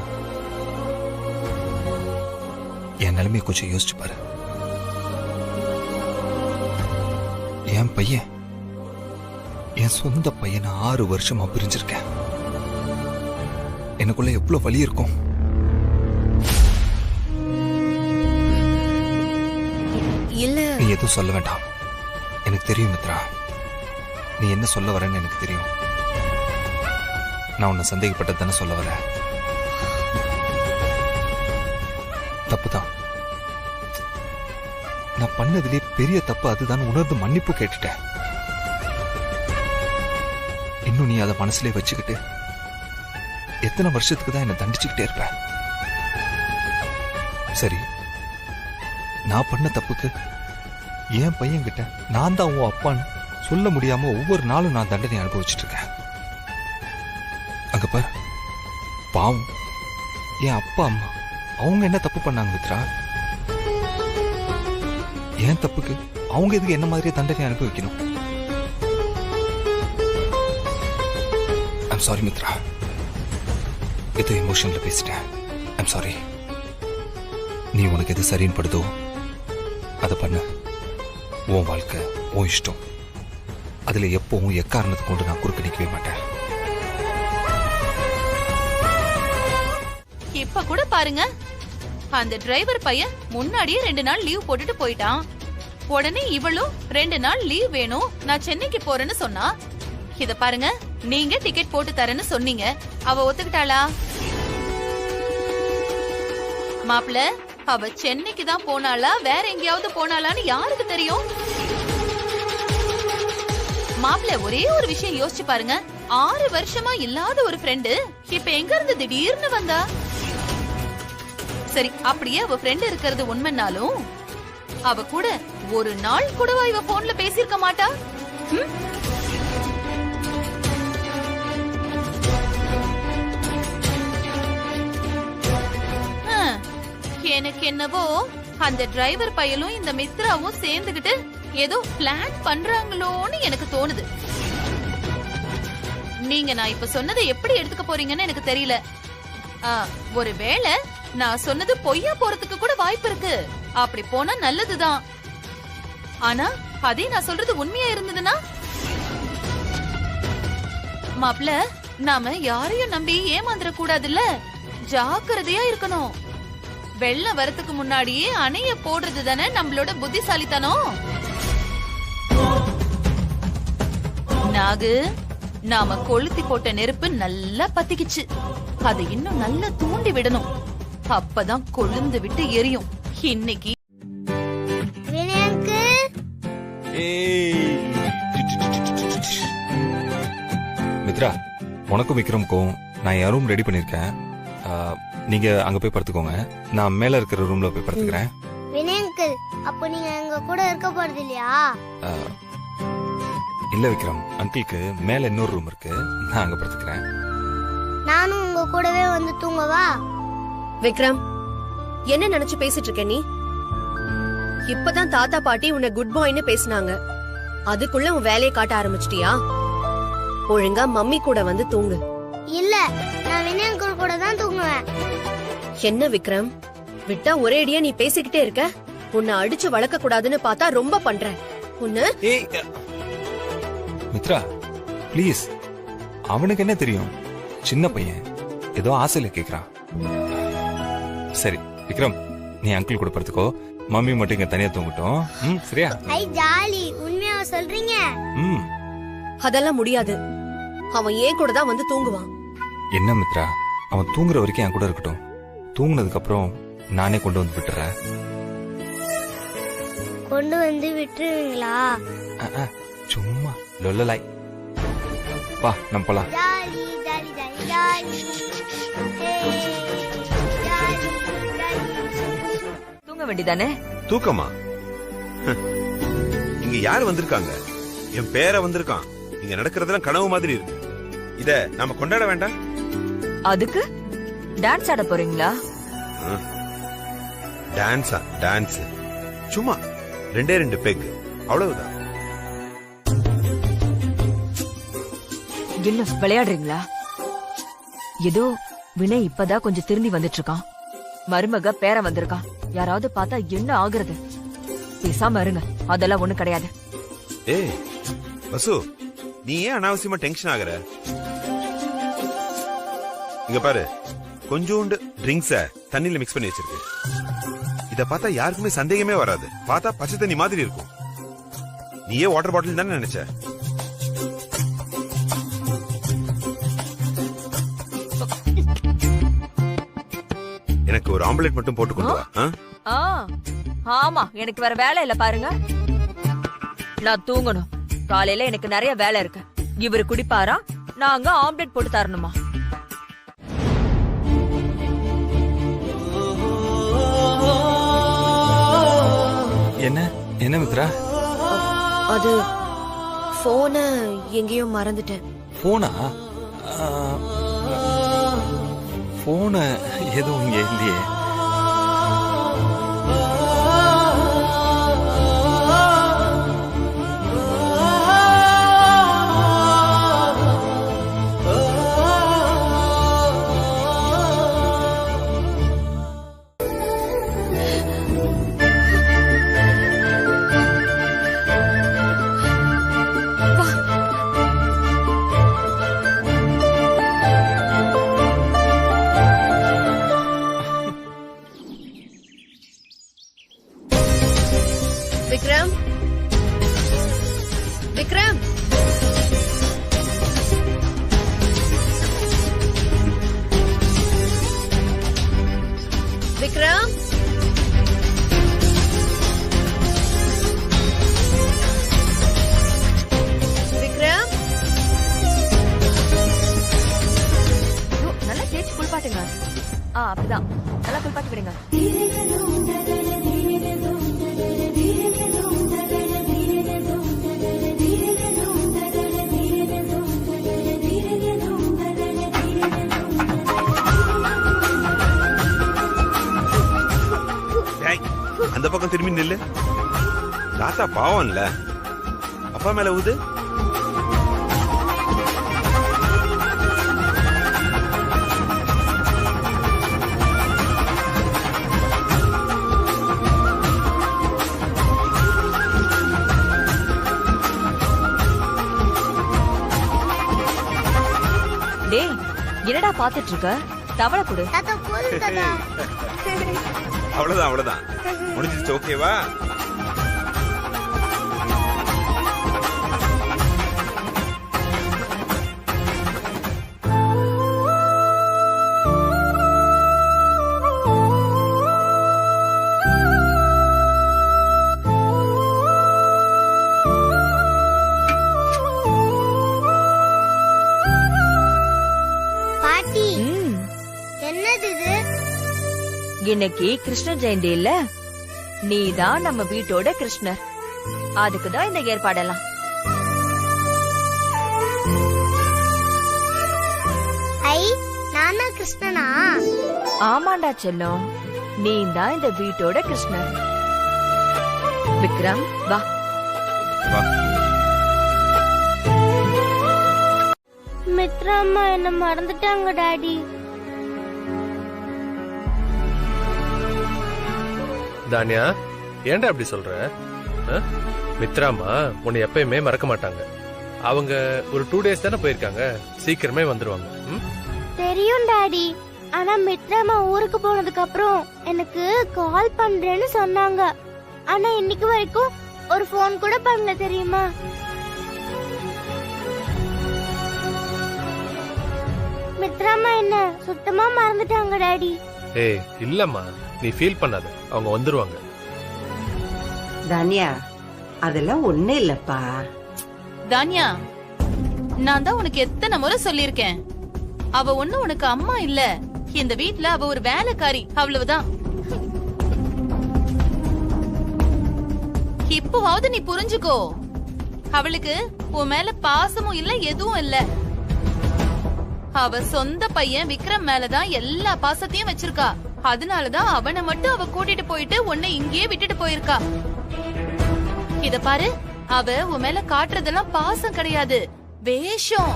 என் நிலைமையை கொஞ்சம் யோசிச்சு பாரு. என் பையன், என் சொந்த பையனை 6 வருஷமா பிரிஞ்சிருக்கேன். எனக்குள்ள எவ்வளவு வலி இருக்கும். இல்ல, நீ எதுவும் சொல்ல வேண்டாம். எனக்கு தெரியும் மித்ரா, நீ என்ன சொல்ல வரேன்னு எனக்கு தெரியும். நான் உன்னை சந்தேகப்பட்டது தானே சொல்ல வர. தப்புதான். நான் பண்ணதுலேயே பெரிய தப்பு அதுதான் உணர்ந்து மன்னிப்பு கேட்டுட்டேன். இன்னும் நீ அதை மனசுலயே வச்சுக்கிட்டு எத்தனை வருஷத்துக்கு தான் என்ன தண்டிச்சுக்கிட்டே இருப்ப? சரி, நான் பண்ண தப்புக்கு என் பையன் கிட்ட நான் தான் உன் அப்பான்னு சொல்ல முடியாம ஒவ்வொரு நாளும் நான் தண்டனை அனுபவிச்சுட்டு இருக்கேன். அங்க பாரு, பாவம் என் அப்பா அம்மா அவங்க என்ன தப்பு பண்ணாங்க மித்ரா? என் தப்புக்கு அவங்க எதுக்கு என்ன மாதிரியே தண்டனை அனுபவிக்கணும்? ஐம் சாரி மித்ரா, ஏதோ எமோஷன்ல பேசிட்டேன். I'm sorry. நீ உனக்கு எது சரின்னு படுதோ அதை பண்ண. உன் வாழ்க்கை, உன் இஷ்டம். அதுல எப்பவும் எக்காரணத்தை கொண்டு நான் குறுக்க நிக்கவே மாட்டேன். இப்ப கூட பாருங்க, அந்த டிரைவர் பையன் முன்னாடியே 2 நாள் லீவ் போட்டுட்டு போயிட்டான். உடனே இவளும் 2 நாள் லீவ் வேணும், நான் சென்னைக்கு போறேன்னு சொன்னா. இத பாருங்க, நீங்க டிக்கெட் போட்டு தரேன்னு சொன்னீங்க, அவ ஒத்துக்கிட்டாளா? மாப்ள, அவ சென்னைக்கு தான் போனாளா வேற எங்கேயாவது போனாளான்னு யாருக்கு தெரியும்? மாப்ள, ஒரே ஒரு விஷயம் யோசிச்சு பாருங்க, 6 வருஷமா இல்லாத ஒரு ஃப்ரெண்டு இப்ப எங்க இருந்து திடீர்னு வந்தா? சரி, அப்படியே அவ ஃப்ரெண்ட் இருக்கிறது உண்மைனாலும் அவ கூட ஒரு நாள் கூடவா இவ போன்ல பேசியிருக்க மாட்டா? எனக்கு என்னவோ அந்த டிரைவர் பையலும் இந்த மித்ராவும் சேர்ந்துகிட்டு ஏதோ பிளான் பண்றாங்களோன்னு எனக்கு தோணுது. நீங்க நான் இப்ப சொன்னதை எப்படி எடுத்துக்க போறீங்கன்னு எனக்கு தெரியல. ஒருவேளை நான் சொன்னது பொய்யா போறதுக்கு கூட வாய்ப்பு இருக்கு. அப்படி போனா நல்லதுதான். ஆனா அதே நான் சொல்றது உண்மையா இருந்ததுன்னா? மாப்ள, நாம யாரையும் நம்பி ஏமாந்துட கூடாதுல்ல, ஜாக்கிரதையா இருக்கணும். வெள்ளம் வரத்துக்கு முன்னாடியே அணைய போடுறது தானே நம்மளோட புத்திசாலித்தனம். நாகு, நாம கொளுத்தி போட்ட நெருப்பு நல்லா பத்திக்குச்சு. அதை இன்னும் நல்லா தூண்டி விடணும். அப்பதான் கொழுந்து விட்டு எரியும். இன்னைக்கு மித்ரா, உனக்கும் விக்ரமுக்கும் நான் என் ரூம் ரெடி பண்ணிருக்கேன். நீங்க அங்க போய் படுத்துக்கோங்க, நான் மேல இருக்கிற ரூம்ல போய் படுத்துக்கிறேன். வினய் அங்கிள், அப்போ நீங்க எங்க கூட இருக்க போறது இல்லையா? இல்ல விக்ரம், அங்கிளுக்கு மேல இன்னொரு ரூம் இருக்கு, நான் அங்க படுத்துக்கிறேன். நானும் உங்க கூடவே வந்து தூங்கவா? விக்ரம், என்ன நினைச்சு பேசிட்டு இருக்க நீ? இப்பதான் தாத்தா பாட்டி உன்னை குட் பாய்னு பேசினாங்க, அதுக்குள்ள உன் வேலையை காட்ட ஆரம்பிச்சிட்டியா? ஒழுங்கா மம்மி கூட வந்து தூங்கு. இல்ல, நான் வினய் அங்கிள் கூட தான் தூங்குவேன். என்ன விக்ரம், விட்டா ஒரேடியா நீ பேசிக்கிட்டே இருக்க. உன்னை அடிச்சு வளர்க்க கூடாதுன்னு பார்த்தா ரொம்ப பண்ற. உன்ன மித்ரா ப்ளீஸ், அவனுக்கு என்ன தெரியும்? சின்ன பையன் ஏதோ ஆசையில கேக்குறான். சரி விக்ரம், நீ அங்கிள் கூட படுத்துக்கோ, மம்மி மட்டும் இங்க தனியா தூங்கட்டும். சரியா? ஐ ஜாலி, உண்மையா சொல்றீங்க? அதெல்லாம் முடியாது. அவன் ஏன் கூட தான் வந்து தூங்குவான். என்ன மித்ரா, அவன் தூங்குற வரைக்கும் என் கூட இருக்கட்டும். தூங்குனதுக்கு அப்புறம் நானே கொண்டு வந்து விட்டுறேன். கொண்டு வந்து விட்டுருவீங்களா? சும்மா லொல்லலாய். வா நம்ம போலாம். Jolly jolly jolly jolly. தூங்க வேண்டியதானே? தூக்கமா? இங்க யாரு வந்திருக்காங்க? என் பேர வந்திருக்கான். இங்க நடக்கிறதெல்லாம் கனவு மாதிரி இருக்கு. இத நாம கொண்டாட வேண்டாம்? அதுக்கு டான்ஸ் ஆட போறீங்களா? டான்ஸா? டான்ஸ் சும்மா 2 பெக், அவ்வளவுதான். என்ன விளையாடுறீங்களா? ஏதோ வினய் இப்பதான் கொஞ்சம் திரும்பி வந்துட்டு இருக்கான். மருமக பேர வந்திருக்கான். யாராவது பார்த்தா என்ன ஆகுறது? பேசாம இருங்க, அதெல்லாம் ஒண்ணு கிடையாது. ஏய் வசு, நீ ஏன் அனாவசியமா டென்ஷன் ஆகுற? இங்க பாரு, கொஞ்சோண்டு ட்ரிங்க்ஸ தண்ணியில மிக்ஸ் பண்ணி வச்சிருக்கு. இத பார்த்தா யாருக்குமே சந்தேகமே வராது. பார்த்தா பச்சை தண்ணி மாதிரி இருக்கும். நீயே வாட்டர் பாட்டில் தானே நினைச்ச? எனக்கு ஒரு ஆம்லெட் மட்டும் போட்டு கொண்டு வா. ஆமா, எனக்கு வேற வேலை இல்ல பாருங்க. நான் தூங்கணும். காலையில எனக்கு நிறைய வேலை இருக்கு. இவரு குடிப்பாரா, நாங்க ஆம்லெட் போட்டு தரணுமா? என்ன என்ன மித்ரா? அது போன எங்கேயோ மறந்துட்டேன். போனா? போன எதுவும் இங்க இல்லையே. விக்ரம், விக்ரம், விக்ரம், விக்ரம். நல்லா தேய்ச்சி குளிப்பாட்டுங்க. அப்படிதான் நல்லா குளிப்பாட்டி விடுங்க. அந்த பக்கம் திரும்பி நில்லு. தாத்தா பாவம் இல்ல, அப்பா மேல ஊது. டேய், என்னடா பாத்துட்டு இருக்க? தவளை கொடு. தாத்தா போதும் தாத்தா. அவ்வளவுதான் அவ்வளவுதான், முடிஞ்சிருச்சு. ஓகேவா? பாட்டி, என்னது இது? இன்னைக்கு கிருஷ்ண ஜெயந்தி இல்ல, நீதான் நம்ம வீட்டோட கிருஷ்ணர். அதுக்குதான் இந்த ஏற்பாடெல்லாம். ஐ, நானா கிருஷ்ணனா? ஆமாண்டா செல்லம், நீதான் இந்த வீட்டோட கிருஷ்ணர். விக்ரம் வா. மித்ரா அம்மா என்ன மறந்துட்டாங்க டாடி. தானியா, ஏன்டா அப்படி சொல்ற? மித்ராமா உன்னை எப்பயுமே மறக்க மாட்டாங்க. அவங்க ஒரு 2 days தானே போயிருக்காங்க, சீக்கிரமே வந்துருவாங்க. தெரியும் டாடி, ஆனா மித்ரா அம்மா ஊருக்கு போனதுக்கு அப்புறம் எனக்கு கால் பண்றேன்னு சொன்னாங்க. ஆனா இன்னைக்கு வரைக்கும் ஒரு போன் கூட பண்ணல, தெரியுமா? மித்ரா அம்மா என்ன சுத்தமா மறந்துட்டாங்க டாடி. ஏய் இல்லம்மா, நீ ஃபீல் பண்ணாத, அவங்க வந்துருவாங்க. தானியா, அதெல்லாம் ஒண்ணு இல்லப்பா. தானியா, நான் தான் உனக்கு எத்தனை முறை சொல்லிருக்கேன், அவ ஒண்ணு உனக்கு அம்மா இல்ல, இந்த வீட்ல அவ ஒரு வேலைக்காரி, அவ்வளவுதான். இப்பவாவது நீ புரிஞ்சுக்கோ. அவளுக்கு உன் மேல பாசமும் இல்ல, எதுவும் இல்ல. அவ சொந்த பையன் விக்ரம் மேலதான் எல்லா பாசத்தையும் வச்சிருக்கா. அதனாலதான் அவனை மட்டும் அவ கூட்டிட்டு போயிட்டு உன்னை இங்கேயே விட்டுட்டு போயிருக்கா. இத பாரு, அவ உன் மேல காட்டுறதெல்லாம் பாசம் கிடையாது, வேஷம்.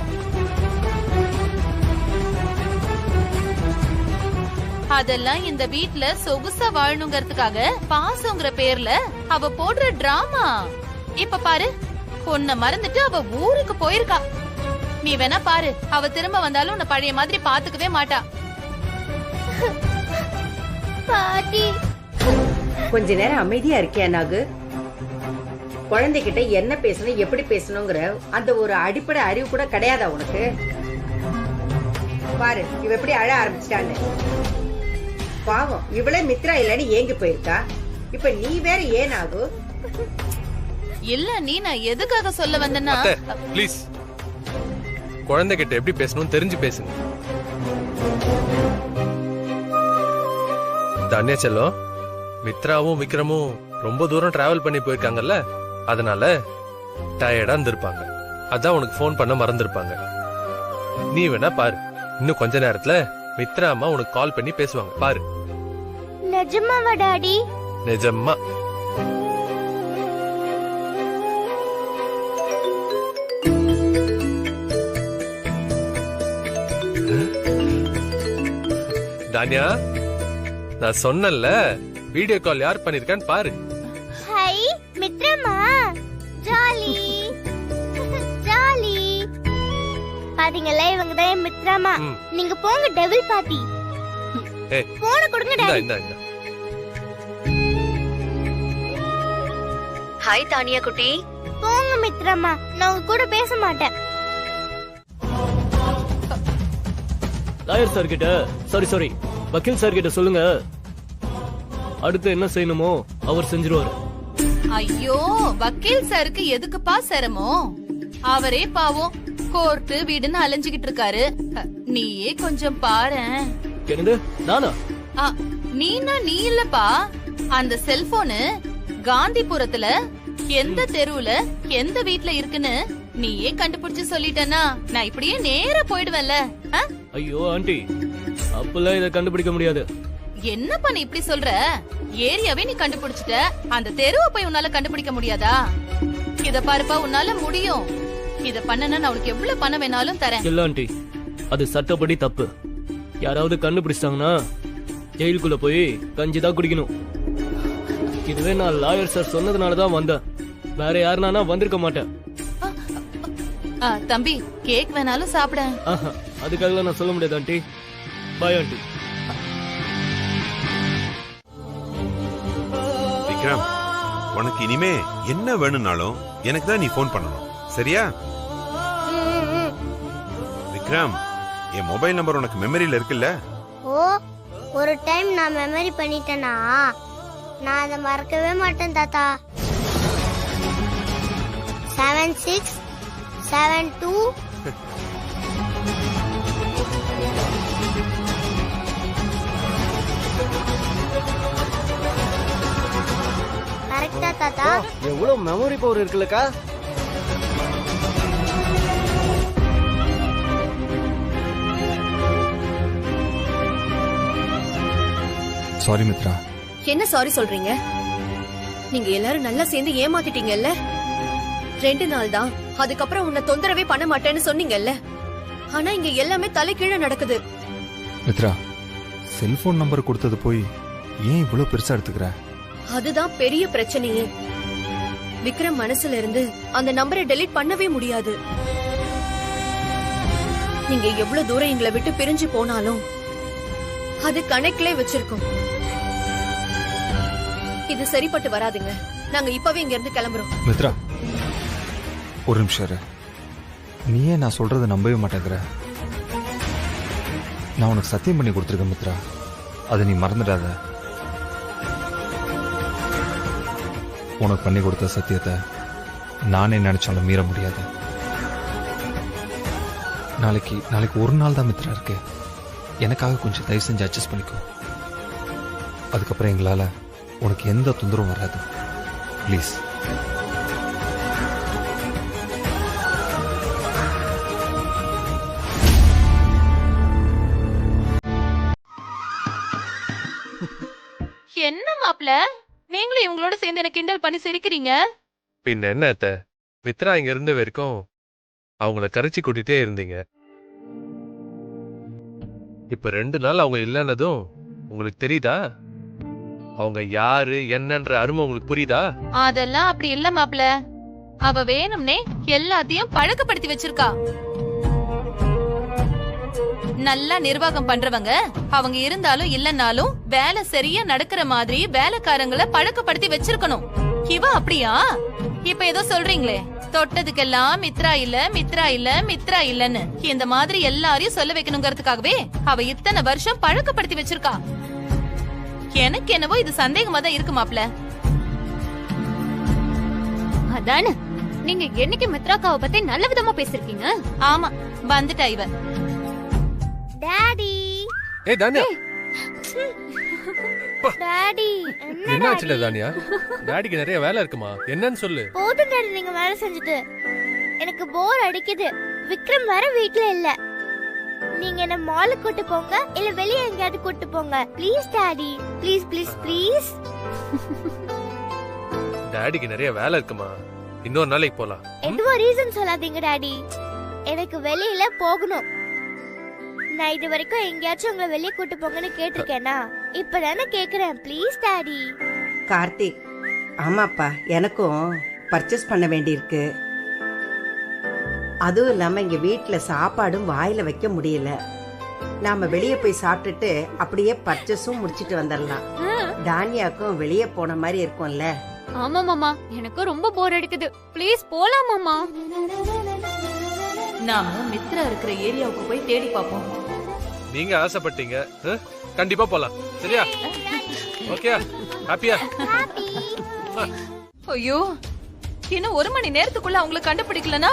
அதெல்லாம் இந்த வீட்ல சொகுசா வாழணுங்கிறதுக்காக பாசங்கிற பேர்ல அவ போடுற டிராமா. இப்ப பாரு, உன்னை மறந்துட்டு அவ ஊருக்கு போயிருக்கா. நீ வேணா பாரு, அவ திரும்ப வந்தாலும் உன்னை பழைய மாதிரி பாத்துக்கவே மாட்டா. பாட்டி, கொஞ்ச நேரம் அமைதியா இருக்கியா நாகு? குழந்தைகிட்ட என்ன பேசணும், எப்படி பேசணுங்கிற அந்த ஒரு அடிப்படை அறிவு கூட கிடையாதா உனக்கு? பாரு, இவ எப்படி அழ ஆரம்பிச்சிட்டான்னு. பாவம், இவளே மித்ரா இல்லன்னு ஏங்கி போயிருக்கா. இப்ப நீ வேற ஏன் ஆகு? இல்ல, நீ நான் எதுக்காக சொல்ல வந்தேன்னா, ப்ளீஸ், குழந்தைகிட்ட எப்படி பேசணும்னு தெரிஞ்சு பேசுங்க. தன்யா செல்லம், மித்ராவும் விக்ரமும் ரொம்ப தூரம் டிராவல் பண்ணி போயிருக்காங்கல்ல, அதனால டயர்டா இருந்திருப்பாங்க. அதான் உனக்கு ஃபோன் பண்ண மறந்துருப்பாங்க. நீ வேணா பாரு, இன்னும் கொஞ்ச நேரத்துல மித்ரா அம்மா உனக்கு கால் பண்ணி பேசுவாங்க, பாரு. நிஜமாவா டாடி? நிஜமா. தானியா, நான் சொன்னல வீடியோ கால் யார் பண்ணிருக்கான்னு பாரு. ஹை மித்ரமா, ஜாலி ஜாலி. பாத்தீங்களா, இவங்க தான் மித்ரமா. நீங்க போங்க டெவில் பாட்டி. போன கொடுங்க டாடி. இந்தா. ஹாய் தானியா குட்டி. போங்க மித்ரமா, நான் உங்க கூட பேச மாட்டேன். லாயர் சார் கிட்ட சாரி வக்கீல் சார் கிட்ட சொல்லுங்க, அடுத்து என்ன செய்யணுமோ அவர் செஞ்சிருவாரு. ஐயோ, வக்கீல் சாருக்கு எதுக்குப்பா சிரமம்? அவரே பாவம் கோர்ட்டு வீடுன்னு அலைஞ்சுகிட்டு இருக்காரு. நீயே கொஞ்சம் பாரேன். என்னது, நானா? நீனா நீ இல்லப்பா. அந்த செல்போனு காந்திபுரத்துல எந்த தெருவுல எந்த வீட்ல இருக்குன்னு நீயே கண்டுபிடிச்சு சொல்லிட்டனா நான் இப்படியே நேரா போயிடுவேன்ல. ஐயோ ஆண்டி, அப்பெல்லாம் இத கண்டுபிடிக்க முடியாது. என்னப்பா நீ இப்படி சொல்ற? ஏரியாவே நீ கண்டுபிடிச்சிட்ட, அந்த தெருவை போய் உன்னால கண்டுபிடிக்க முடியாதா? இத பாருப்பா, உன்னால முடியும். இத பண்ணனா நான் உனக்கு எவ்வளவு பணம் வேணாலும் தரேன். இல்ல ஆண்டி, அது சட்டப்படி தப்பு. யாராவது கண்டுபிடிச்சாங்கன்னா ஜெயிலுக்குள்ள போய் கஞ்சி தான் குடிக்கணும். இதுவே நான் லாயர் சார் சொன்னதுனாலதான் வந்தேன், வேற யாருனானா வந்திருக்க மாட்டேன். தம்பி, கேக் வேணாலும் சாப்பிட. அதுக்காக நான் சொல்ல முடியாது ஆண்டி. Bye aunty. விக்ரம், உனக்கு இனிமே என்ன வேணும்னாலும் எனக்கு தான் நீ போன் பண்ணணும், சரியா? விக்ரம், என் மொபைல் நம்பர் உனக்கு மெமரியில இருக்குல்ல? ஓ, ஒரு டைம் நான் மெமரி பண்ணிட்டேனா நான் அதை மறக்கவே மாட்டேன் தாத்தா. 7672. கரெக்டா தாத்தா? எவ்வளவு மெமரி பவர் இருக்குல்லக்கா. சாரி மித்ரா. என்ன சாரி சொல்றீங்க? நீங்க எல்லாரும் நல்லா சேர்ந்து ஏமாத்திட்டீங்கல்ல. 2 நாள் தான், அதுக்கப்புறம் உன்னை தொந்தரவே பண்ண மாட்டேன்னு சொன்னீங்கல்ல. ஆனா இங்க எல்லாமே தலைகீழ நடக்குது. மித்ரா, செல்போன் நம்பர் கொடுத்தது போய் ஏன் இவ்வளவு பெருசா எடுத்துக்கிற? அதுதான் பெரிய பிரச்சனையே. விக்ரம் மனசுல இருந்து அந்த நம்பரை டெலீட் பண்ணவே முடியாது. நீங்க எவ்வளவு தூரம் எங்களை விட்டு பிரிஞ்சு போனாலும் அது கணக்கிலே வச்சிருக்கோம். இது சரிப்பட்டு வராதுங்க. நாங்க இப்பவே இங்க இருந்து கிளம்புறோம். மித்ரா, ஒரு நிமிஷம் இரு. நீயே நான் சொல்றத நம்பவே மாட்டேங்கிற. நான் உனக்கு சத்தியம் பண்ணி கொடுத்துருக்கேன் மித்ரா, அதை நீ மறந்துடாத. உனக்கு பண்ணி கொடுத்த சத்தியத்தை நானே நினைச்சாலும் மீற முடியாது. நாளைக்கு ஒரு நாள் தான் மித்ரா இருக்கு. எனக்காக கொஞ்சம் தயவு செஞ்சு அட்ஜஸ்ட் பண்ணிக்கோ. அதுக்கப்புறம் எங்களால உனக்கு எந்த தொந்தரவும் வராது. ப்ளீஸ். என்ன மாப்ள, நீங்களும் இவங்களோட சேர்ந்து எனக்கு கிண்டல் பண்ணி சிரிக்கிறீங்க? பின்ன என்ன அத்தை, மித்ரா இங்க இருந்த வரைக்கும் அவங்கள கரைச்சி கூட்டிட்டே இருந்தீங்க. இப்ப 2 நாள் அவங்க இல்லைன்னதும் உங்களுக்கு தெரியுதா? அவங்க யாரு என்னன்ற அருமை உங்களுக்கு புரியுதா? அதெல்லாம் அப்படி இல்ல மாப்ள. அவ வேணும்னே எல்லாத்தையும் பழக்கப்படுத்தி வச்சிருக்கா. நல்லா நிர்வாகம் பண்றவங்க அவங்க இருந்தாலும் இல்லன்னாலும் வேலை சரியா நடக்கிற மாதிரி வேலைக்காரங்களை பழக்கப்படுத்தி வச்சிருக்கணும். இவ அப்படியா? இப்ப ஏதோ சொல்றீங்களே, தொட்டதுக்கெல்லாம் மித்ரா இல்ல மித்ரா இல்ல மித்ரா இல்லன்னு இந்த மாதிரி எல்லாரையும் சொல்ல வைக்கணுங்கிறதுக்காகவே அவ இத்தனை வருஷம் பழக்கப்படுத்தி வச்சிருக்கா. எனக்கு என்னவோ இது சந்தேகமா தான் இருக்கு மாப்ள. அதானே, நீங்க என்னைக்கு மித்ராக்காவை பத்தி நல்ல விதமா பேசிருக்கீங்க? ஆமா, வந்துட்டா இவ. டாடி ஏய் தானியா, டாடி என்ன ஆச்சுல தானியா? டாடிக்கு நிறைய வேலை இருக்குமா, என்னன்னு சொல்லு. போதும் டாடி, நீங்க வேலை செஞ்சுட்டு எனக்கு போர் அடிக்குது. விக்ரம் வேற வீட்ல இல்ல. நீங்க என்ன மாலுக்கு கூட்டு போங்க, இல்ல வெளிய எங்கயாவது கூட்டு போங்க. Please daddy, please please please. டாடிக்கு நிறைய வேலை இருக்குமா, இன்னொரு நாளைக்கு போலாம். எதுவும் ரீசன் சொல்லாதீங்க டாடி, எனக்கு வெளியில போகணும். நான் இது வரைக்கும் எங்கேயாச்சும் உங்களை வெளியே கூட்டு போங்கன்னு கேட்டிருக்கேனா? இப்பதானே கேக்குறேன். Please daddy. கார்த்திக், ஆமாப்பா, எனக்கும் பர்ச்சேஸ் பண்ண வேண்டியிருக்கு. அதுவும் இல்லாம இங்க வீட்டுல சாப்பாடும் வாயில வைக்க முடியல. நாம வெளியே போய் சாப்பிட்டுட்டு அப்படியே பர்ச்சேஸும் முடிச்சிட்டு வந்துடலாம். தானியாக்கும் வெளியே போன மாதிரி இருக்கும்ல. ஆமா மாமா, எனக்கும் ரொம்ப போர் அடிக்குது. ப்ளீஸ் போலாம் மாமா. நாம மித்ரா இருக்கிற ஏரியாவுக்கு போய் தேடி பாப்போம். நீங்க ஆசைப்பட்டீங்க, கண்டிப்பா போலாம். சரியா? ஓகே, ஹாப்பியா? ஐயோ, இன்னும் 1 மணி நேரத்துக்குள்ள அவங்களை கண்டுபிடிக்கலனா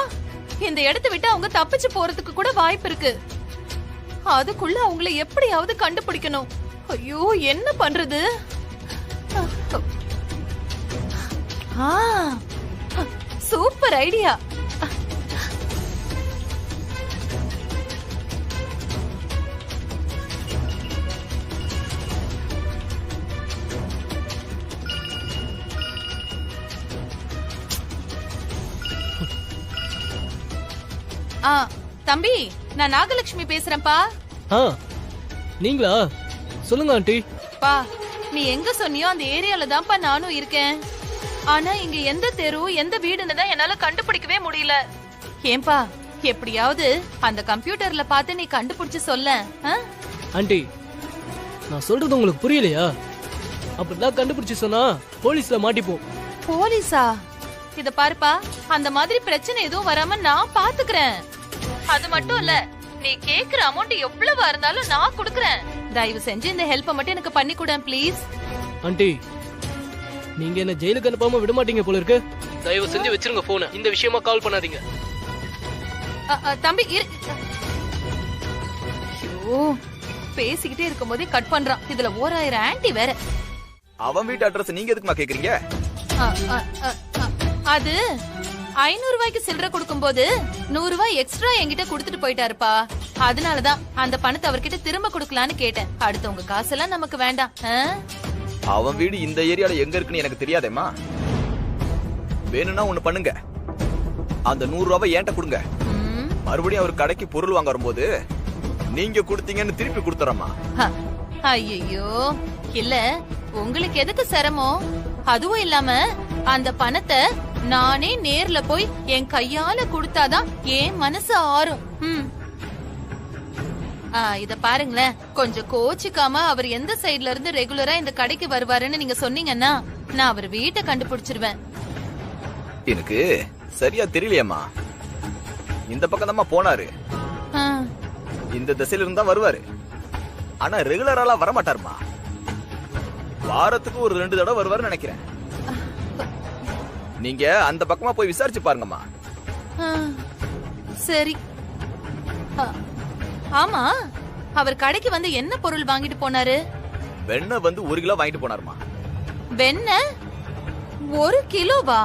இந்த இடத்தை விட்டு அவங்க தப்பிச்சு போறதுக்கு கூட வாய்ப்பு இருக்கு. அதுக்குள்ள அவங்களை எப்படியாவது கண்டுபிடிக்கணும். ஐயோ, என்ன பண்றது? Super idea. தம்பி, நான் நாகலட்சுமி பேசுறேன்ப்பா. நீங்களா? சொல்லுங்க ஆண்டி. பா, நீ எங்க சொன்னியோ அந்த ஏரியால தான்ப்பா நானும் இருக்கேன். ஆனா இங்க எந்த தெரு எந்த வீடுன்னு தான் என்னால கண்டுபிடிக்கவே முடியல. ஏன்பா, எப்படியாவது அந்த கம்ப்யூட்டர்ல பார்த்து நீ கண்டுபிடிச்சு சொல்ல. ஆண்டி, நான் சொல்றது உங்களுக்கு புரியலையா? அப்படிதான் கண்டுபிடிச்சு சொன்னா போலீஸ்ல மாட்டிப்போம். போலீஸா? இத பாருப்பா, அந்த மாதிரி பிரச்சனை எதுவும் வராம நான் பாத்துக்கிறேன். அது மட்டும் இல்ல, நீ கேக்குற அமௌண்ட் எவ்வளவா இருந்தாலும் நான் கொடுக்கறேன். தயவு செஞ்சு இந்த ஹெல்ப் மட்டும் எனக்கு பண்ணி கொடு ப்ளீஸ். ஆண்டி, நீங்க என்ன ஜெயிலுக்கு அனுப்பாம விட மாட்டீங்க போல இருக்கு. தயவு செஞ்சு வச்சிருங்க போன. இந்த விஷயமா கால் பண்ணாதீங்க. தம்பி பேசிக்கிட்டே இருக்கும் போதே கட் பண்றான். இதுல 1000 ஆன்டி வேற. அவன் வீட்டு அட்ரஸ் நீங்க எதுக்குமா கேக்குறீங்க? அது 500 ரூபாய்க்கு சில்லறை கொடுக்கும் போது 100 ரூபாய் எக்ஸ்ட்ரா என்கிட்ட கொடுத்துட்டு போயிட்டாருப்பா. அதனாலதான் அந்த பணத்தை அவர்கிட்ட திரும்ப கொடுக்கலான்னு கேட்டேன். அடுத்தவங்க காசெல்லாம் நமக்கு வேண்டாம். அவன் வீடு இந்த ஏரியால எங்க இருக்குன்னு எனக்கு தெரியாதேம்மா. வேணும்னா ஒண்ணு பண்ணுங்க, அந்த 100 ரூபாய் என்கிட்ட கொடுங்க. மறுபடியும் அவர் கடைக்கு பொருள் வாங்க வரும்போது நீங்க கொடுத்தீங்கன்னு திருப்பி கொடுத்துறமா. ஐயோ இல்ல, உங்களுக்கு எதுக்கு சிரமம்? அதுவும் இல்லாம அந்த பணத்தை நானே நேர்ல போய் என் கையால கொடுத்தாதான் என் மனசு ஆறும். இத பாருங்களேன், கொஞ்சம் கோச்சிக்காம அவர் எந்த சைடுல இருந்து ரெகுலரா இந்த கடைக்கு வருவாருன்னு நீங்க சொன்னீங்கன்னா நான் அவர் வீட்டை கண்டுபிடிச்சிருவேன். எனக்கு சரியா தெரியலையம்மா. இந்த பக்கம் தான் போனாரு, இந்த திசையில இருந்தா வருவாரு. ஆனா ரெகுலராலாம் வரமாட்டாருமா. வாரத்துக்கு ஒரு 2 தடவை வருவாருன்னு நினைக்கிறேன். நீங்க அந்த பக்கமா போய் விசாரிச்சு பாருங்கம்மா. சரி. ஆமா, அவர் கடைக்கு வந்து என்ன பொருள் வாங்கிட்டு போனாரு? வெண்ணெய் வந்து 1 கிலோ வாங்கிட்டு போனாருமா. வெண்ணெய் 1 கிலோவா?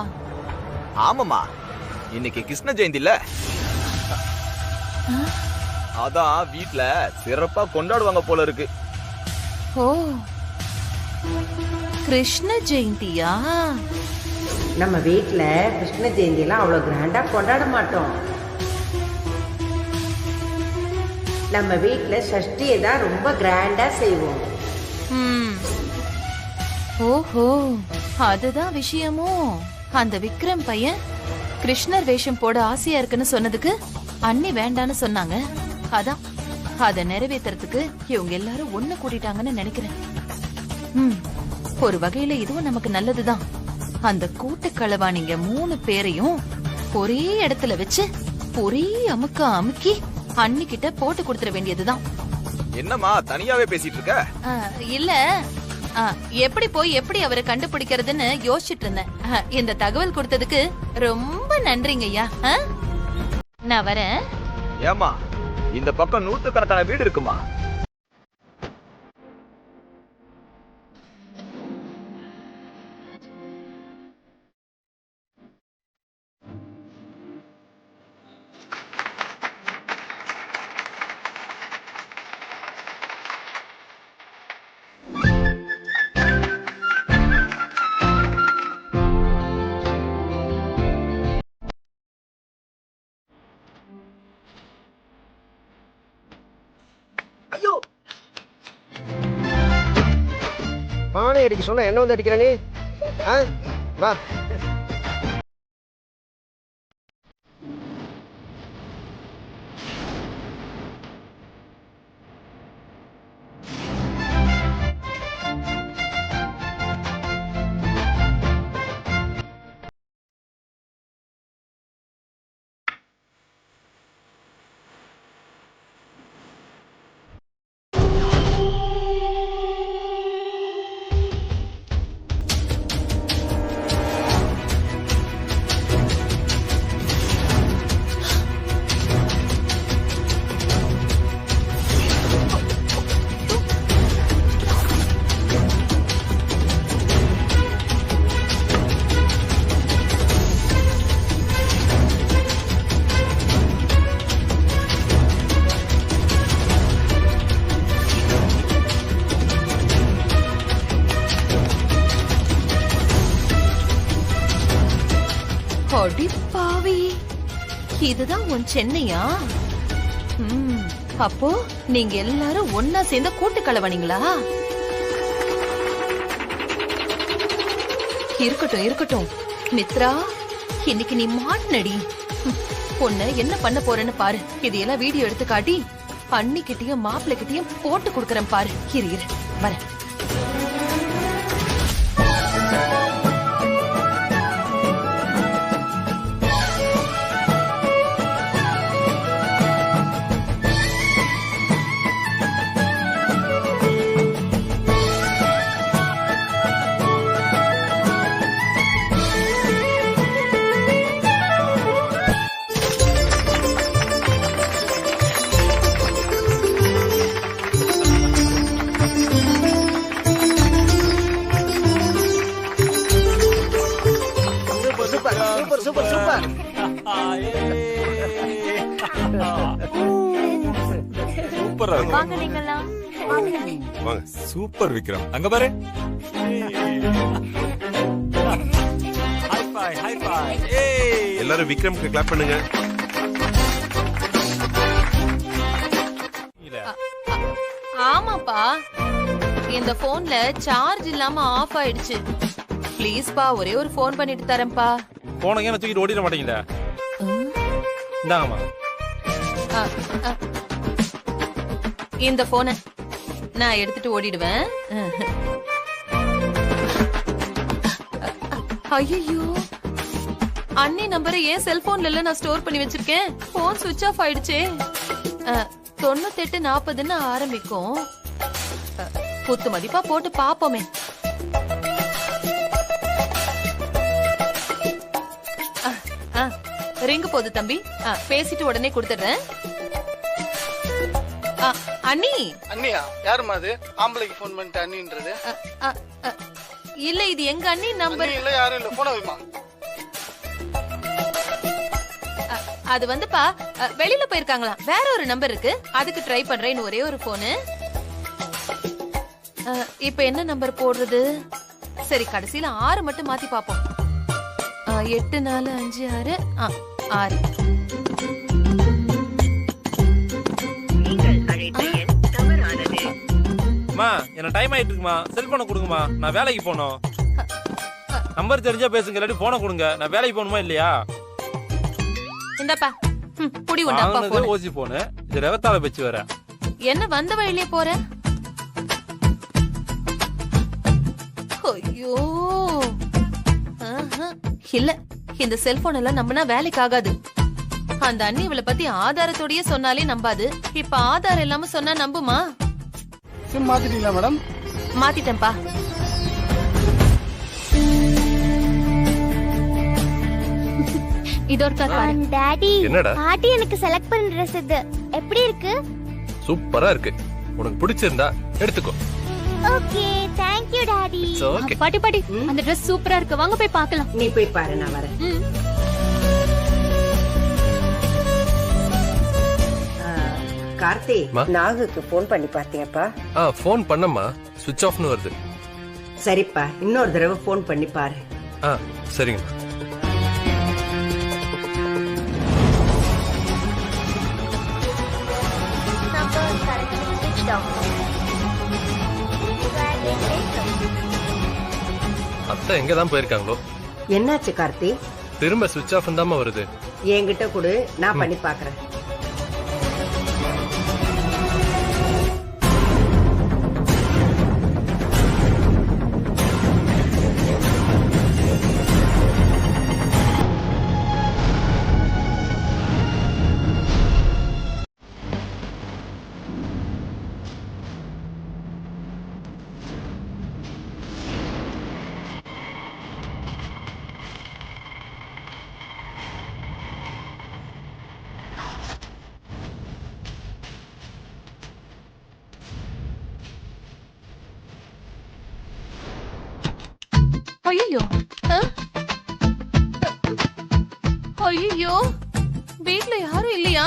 ஆமாமா, இன்னைக்கு கிருஷ்ண ஜெயந்தி இல்ல, அதான் வீட்ல சிறப்பா கொண்டாடுவாங்க போல இருக்கு. ஓ, கிருஷ்ண ஜெயந்தியா? நம்ம வீட்டுல கிருஷ்ண ஜெயந்தி எல்லாம் அவ்வளவு கிராண்டா கொண்டாட மாட்டோம். நம்ம வீட்டுல சஷ்டியை தான் ரொம்ப கிராண்டா செய்வோம். ஓஹோ, அதுதான் விஷயமோ. அந்த விக்ரம் பையன் கிருஷ்ணர் வேஷம் போட ஆசையா இருக்குன்னு சொன்னதுக்கு அண்ணி வேண்டான்னு சொன்னாங்க. அதான் அத நிறைவேற்றுறதுக்கு இவங்க எல்லாரும் ஒண்ணு கூட்டிட்டாங்கன்னு நினைக்கிறேன். ஒரு வகையில இதுவும் நமக்கு நல்லதுதான். அந்த கூட்டு களவாணிங்க 3 பேரையும் ஒரே இடத்துல வச்சு ஒரே அமுக்கி அன்னிக்கிட்ட போட்டு கொடுத்துட வேண்டியதுதான். என்னம்மா தனியாவே பேசிட்டு இருக்க? இல்ல, எப்படி போய் எப்படி அவரை கண்டுபிடிக்கிறதுன்னு யோசிச்சுட்டு இருந்தேன். இந்த தகவல் கொடுத்ததுக்கு ரொம்ப நன்றிங்க ஐயா. நான் வரேன். ஏமா இந்த பக்கம் 100கணக்கான வீடு இருக்குமா? பானை அடிக்க சொன்னா என்ன வந்து அடிக்கிற நீ? வா. அடி பாவி, இதுதான் உன் சென்னையா? அப்போ நீங்க எல்லாரும் ஒன்னா சேர்ந்த கூட்டு கலவனீங்களா? இருக்கட்டும் இருக்கட்டும் மித்ரா, இன்னைக்கு நீ மாட்டினடி. பொண்ணு என்ன பண்ண போறேன்னு பாரு. இதையெல்லாம் வீடியோ எடுத்து காட்டி அண்ணிக்கிட்டையும் மாப்பிள்ளை கிட்டையும் போட்டு கொடுக்கறேன் பாரு. இரு வரேன். சூப்பர் விக்ரம், அங்க பாரு. எல்லாரும் விக்ரம்க்கு கிளாப் பண்ணுங்க. ஆமாப்பா, இந்த போன்ல சார்ஜ் இல்லாம ஆஃப் ஆயிடுச்சு. ப்ளீஸ் பா, ஒரே ஒரு போன் பண்ணிட்டு தரேன்பா. போன ஏன் தூக்கிட்டு ஓடிட மாட்டீங்களா? இந்தாங்கம்மா. இந்த போனை நான் எடுத்துட்டு ஓடிடுவேன். ஐயோ, அண்ணி நம்பரை ஏன் செல்போன்ல நான் ஸ்டோர் பண்ணி வச்சிருக்கேன். போன் சுவிட்ச் ஆஃப் ஆயிடுச்சே. 9840 ஆரம்பிக்கும். குத்து மதிப்பா போட்டு பாப்போமே. ரிங்கு போது தம்பி. பேசிட்டு உடனே கொடுத்துடுறேன். அண்ணி. அண்ணியா? யாருமா அது? ஆம்பளைக்கு போன் பண்ணிட்டு அண்ணின்றது? இல்ல, இது எங்க அண்ணி நம்பர். இல்ல, யாரும் இல்ல. போன வைமா. அது வந்துப்பா வெளியில போயிருக்காங்களா. வேற ஒரு நம்பர் இருக்கு, அதுக்கு ட்ரை பண்றேன். ஒரே ஒரு போனு. இப்ப என்ன நம்பர் போடுறது? சரி, கடைசியில 6 மட்டும் மாத்தி பாப்போம். 8456 6. என்ன டைம் ஆயிட்டு இருக்குமா? செல்போனை கொடுங்கம்மா, நான் வேலைக்கு போனோம். நம்பர் தெரிஞ்சா பேசுங்க, இல்லாட்டி போனை கொடுங்க. நான் வேலைக்கு போகணுமா இல்லையா? இந்தப்பா புடி உண்டாப்பா போன். ஓசி போனு, இது ரவத்தால வச்சு வர. என்ன வந்த வழியிலே போற? ஐயோ, இல்ல, இந்த செல்போன் எல்லாம் நம்பினா வேலைக்கு ஆகாது. அந்த அண்ணி இவளை பத்தி ஆதாரத்தோடயே சொன்னாலே நம்பாது. இப்ப ஆதாரம் இல்லாம சொன்னா நம்புமா? Sim மாத்திட்டீங்களா madam? மாத்திட்டேன்பா. இது ஒரு பாரு. டாடி என்னடா? பாட்டி எனக்கு செலக்ட் பண்ண Dress இது எப்படி இருக்கு? சூப்பரா இருக்கு. உனக்கு பிடிச்சிருந்தா எடுத்துக்கோ. Okay thank you daddy. Okay. பாட்டி பாட்டி அந்த Dress சூப்பரா இருக்கு. வாங்க போய் பார்க்கலாம். நீ போய் பாரு, நான் வரேன். கார்த்தி, நாகுக்கு போன் பண்ணி பாத்தியாப்பா? போன் பண்ணம்மா, சுவிட்ச் ஆஃப்னு வருது. சரிப்பா, இன்னொரு தடவை போன் பண்ணி பாரு. சரிங்க. அத்தை எங்க தான் போயிருக்காங்களோ? என்னாச்சு கார்த்தி? திரும்ப சுவிட்ச் ஆஃப் தாமா வருது. என்கிட்ட கொடு, நான் பண்ணி பாக்குறேன். ஐயோ ஐயோ வீட்ல யாரும் இல்லையா?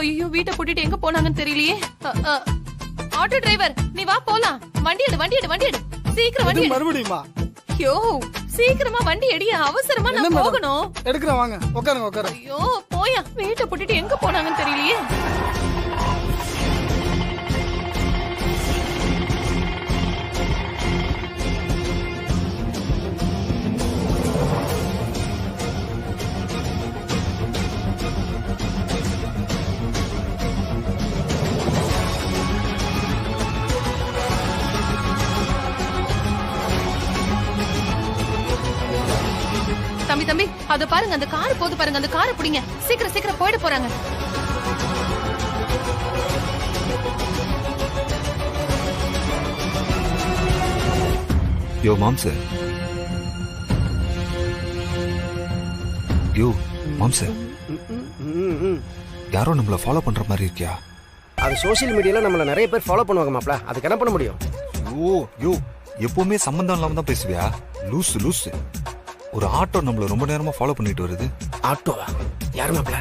ஐயோ வீட்டை பூட்டிட்டு எங்க போனாங்கன்னு தெரியலையே. ஆட்டோ டிரைவர் நீ வா போலாம். வண்டி எடு வண்டி எடு வண்டி எடு சீக்கிரம் வண்டி எடு. மறுபடியுமா? ஐயோ சீக்கிரமா வண்டி எடியா, அவசரமா நான் போகணும். எடுக்கிறேன் வாங்க, உட்காருங்க உட்காருங்க. ஐயோ போயா, வீட்டை பூட்டிட்டு எங்க போனாங்கன்னு தெரியலையே. தம்பி தம்பி அத பாருங்க, அந்த கார் போது பாருங்க, அந்த காரை பிடிங்க. சீக்கிரம் சீக்கிரம் போயிட போறாங்க. யோ மாம்ஸ், யோ மாம்ஸ், யாரோ நம்மள ஃபாலோ பண்ற மாதிரி இருக்கியா? அது சோசியல் மீடியால நம்மள நிறைய பேர் ஃபாலோ பண்ணுவாங்க மாப்ள. அதுக்கு என்ன பண்ண முடியும்? யோ எப்பவுமே சம்பந்தம் இல்லாம தான் பேசுவியா? Loose loose. ஒரு ஆட்டோ நம்மள ரொம்ப நேரமா ஃபாலோ பண்ணிட்டு வருது. ஆட்டோவா? யாரு மாப்ள?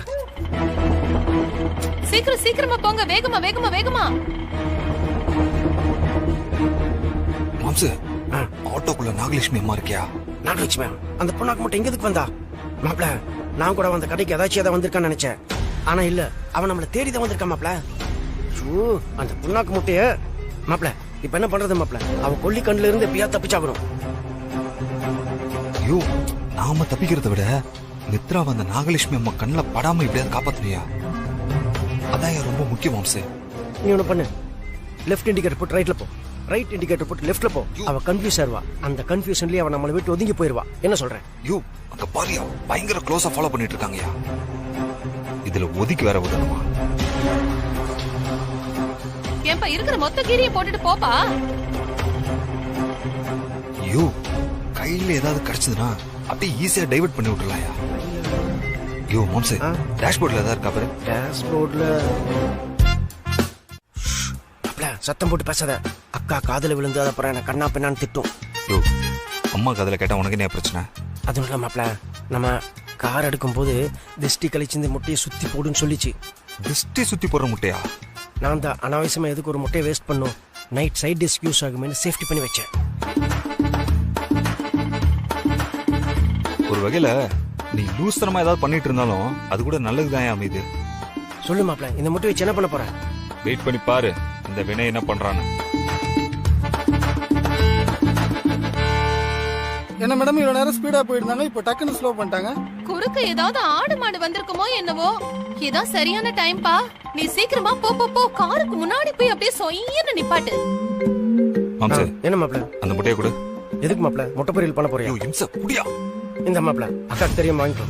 சீக்கிரம் சீக்கிரமா போங்க, வேகமா வேகமா வேகமா. மாம்ஸ், ஆட்டோக்குள்ள நாகலட்சுமி அம்மா இருக்கியா? நாகலட்சுமி அந்த பொண்ணாக்கு மட்டும் எங்க எதுக்கு வந்தா? மாப்ள நான் கூட அந்த கடைக்கு ஏதாச்சும் ஏதாவது வந்திருக்கான்னு நினைச்சேன். ஆனா இல்ல, அவன் நம்மள தேடி தான் வந்திருக்கான் மாப்ள. அந்த பொண்ணாக்கு முட்டைய மாப்ள இப்ப என்ன பண்றது மாப்ள? அவன் கொல்லி கண்ணுல இருந்து எப்படியா தப்பிச்சாகணும். ஐயோ நாம தப்பிக்கிறத விட மித்ரா வந்த நாகலட்சுமி அம்மா கண்ணுல படாம எப்படியாவது காப்பாத்துனியா? அதான் ரொம்ப முக்கியம் மாம்சே. நீ ஒண்ணு பண்ணு, லெஃப்ட் இண்டிகேட்டர் போட்டு ரைட்ல போ, ரைட் இண்டிகேட்டர் போட்டு லெஃப்ட்ல போ. அவ கன்ஃபியூஸ் ஆயிருவா. அந்த கன்ஃபியூஷன்லயே அவன் நம்மளை விட்டு ஒதுங்கி போயிருவா. என்ன சொல்றேன்? யோ அங்க பாரியா, பயங்கர க்ளோஸா ஃபாலோ பண்ணிட்டு இருக்காங்கயா. இதுல ஒதுக்கி வேற விடணுமா? ஏன்பா இருக்கிற மொத்த கீரியை போட்டுட்டு போப்பா. யோ கையில ஏதாவது கிடைச்சதுன்னா அப்படியே ஈஸியா டைவர்ட் பண்ணி விட்டுலாயா? யோ மாம்சே, டேஷ்போர்ட்ல ஏதாவது இருக்கா பாரு. டேஷ்போர்ட்ல அப்பல சத்தம் போட்டு பேசாத. அக்கா காதுல விழுந்து அப்புறம் என்ன கண்ணா பின்னான்னு திட்டும். யோ அம்மா காதுல கேட்டா உனக்கு என்ன பிரச்சனை? அதுவும் இல்ல மாப்ள, நம்ம கார் எடுக்கும் போது திஷ்டி கழிச்சு இந்த முட்டையை சுத்தி போடுன்னு சொல்லிச்சு. திஷ்டி சுத்தி போடுற முட்டையா? நான் தான் அனாவசியமா எதுக்கு ஒரு முட்டையை வேஸ்ட் பண்ணும், நைட் சைட் டிஷ் யூஸ் ஆகுமே சேஃப்டி பண்ணி வச்சேன். ஒரு வகையில நீ லூஸ்தனமா ஏதாவது பண்ணிட்டு இருந்தாலும் அது கூட நல்லதுதான் அமைது. சொல்லு மாப்ள, இந்த முட்டை வச்சு என்ன பண்ண போற? வெயிட் பண்ணி பாரு இந்த வினய் என்ன பண்றான்னு. என்ன மேடம் இவ்வளவு நேரம் ஸ்பீடா போயிருந்தாங்க, இப்போ டக்குன்னு ஸ்லோ பண்ணிட்டாங்க. குறுக்க ஏதாவது ஆடு மாடு வந்திருக்குமோ என்னவோ. இதான் சரியான டைம் பா. நீ சீக்கிரமா போ போ போ, காருக்கு முன்னாடி போய் அப்படியே சொய்யன்னு நிப்பாட்டு. மாம்சே, என்ன மாப்ள? அந்த முட்டையை கொடு. எதுக்கு மாப்ள? முட்டை பொரியல் பண்ண போறியா? இம்ச குடியா. இந்த மாப்ள அக்காக்கு தெரியாம வாங்கிக்கோ.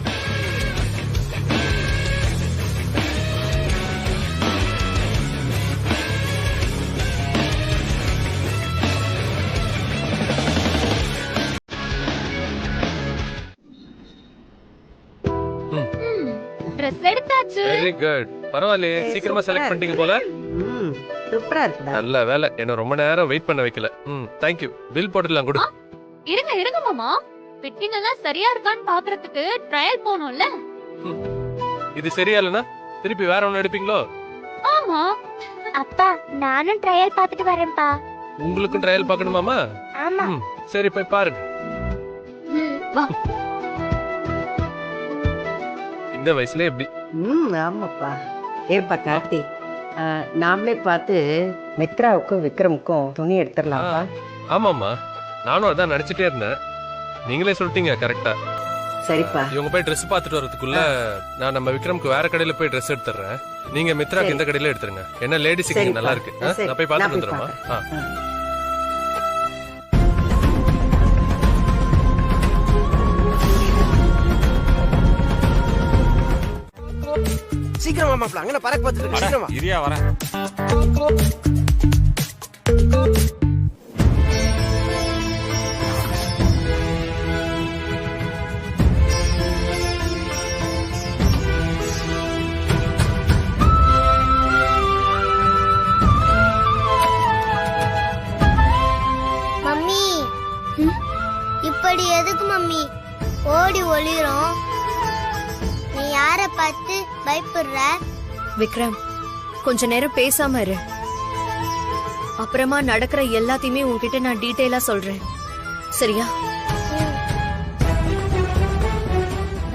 Very good. பரவாயில்லையே, சீக்கிரமா செலக்ட் பண்ணிட்டீங்க போல. சூப்பரா இருக்குடா. நல்ல வேலை, என்ன ரொம்ப நேரம் வெயிட் பண்ண வைக்கல. Thank you. பில் போட்டுடலாம் கொடு. இருங்க மாமா, ஃபிட்டிங் எல்லாம் சரியா இருக்கான்னு பாக்குறதுக்கு ட்ரையல் போணும்ல. இது சரியா இல்லனா திருப்பி வேற ஒன்னு எடுப்பீங்களோ? ஆமா. அப்பா நானும் ட்ரையல் பார்த்துட்டு வரேன்ப்பா. உங்களுக்கும் ட்ரையல் பார்க்கணுமாமா? ஆமா. சரி போய் பாருங்க. வா. இந்த வயசுல எப்படி? ஆமாப்பா. ஏப்பா கார்த்தி, நாமளே பார்த்து மித்ராவுக்கும் விக்ரமுக்கும் துணி எடுத்துடலாம்ப்பா. ஆமாம்மா, நானும் அதான் நினைச்சிட்டே இருந்தேன். நீங்களே சொல்லிட்டீங்க கரெக்டா. சரிப்பா. இவங்க போய் ட்ரெஸ் பார்த்துட்டு வரதுக்குள்ள நான் நம்ம விக்ரமுக்கு வேற கடையில போய் ட்ரெஸ் எடுத்துறேன். நீங்க மித்ராக்கு இந்த கடையில எடுத்துருங்க. என்ன லேடிஸ்க்கு இங்க நல்லா இருக்கு. நான் போய் பார்த்துட்டு வந்துடுறேம்மா. சீக்கிரமா மாப்பிள்ள, அங்க பறக்க பார்த்துட்டு சீக்கிரமா. இரியா வரேன். மம்மி, இப்படி எதுக்கு மம்மி ஓடி ஒளிரும்? நீ யார பார்த்து பயப்படுற? விக்ரம், கொஞ்ச நேரம் பேசாம இரு. அப்புறமா நடக்கிற எல்லாத்தையுமே உன்கிட்ட நான் டீடைலா சொல்றேன், சரியா?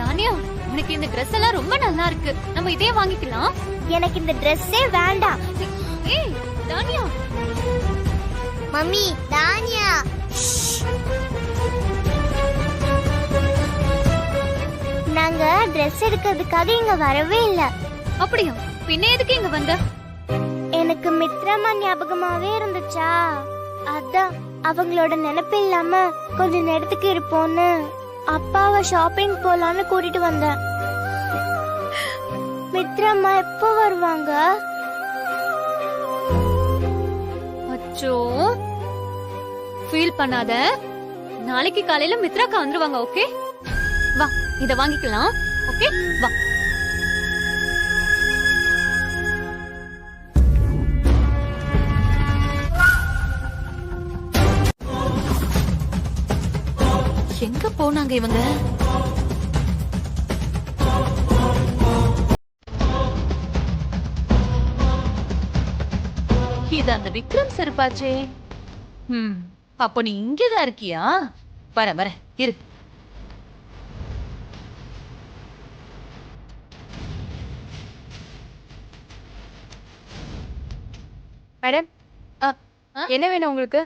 தானியா, உனக்கு இந்த Dress எல்லாம் ரொம்ப நல்லா இருக்கு. நம்ம இதே வாங்கிக்கலாம். எனக்கு இந்த Dress-ஏ வேண்டாம். ஏய் தானியா. மம்மி, தானியா. நாங்க Dress எடுக்கிறதுக்காக இங்க வரவே இல்ல. அப்படியா? பின்ன எதுக்கு இங்க வந்த? எனக்கு மித்ரமா ஞாபகமாவே இருந்துச்சா, அதான் அவங்களோட நினைப்பு இல்லாம கொஞ்ச நேரத்துக்கு இருப்போன்னு அப்பாவை ஷாப்பிங் போலான்னு கூட்டிட்டு வந்தேன். மித்ரமா எப்போ வருவாங்க? அச்சோ, ஃபீல் பண்ணாத. நாளைக்கு காலையில மித்ராக்கா வந்துருவாங்க. ஓகே, வா இத வாங்கிக்கலாம். ஓகே வா. எங்க போனாங்க இவங்க? இது அந்த விக்ரம் செருப்பாச்சே. அப்போ நீ இங்கதான் இருக்கியா? வர இரு. மேடம், என்ன வேணும் உங்களுக்கு?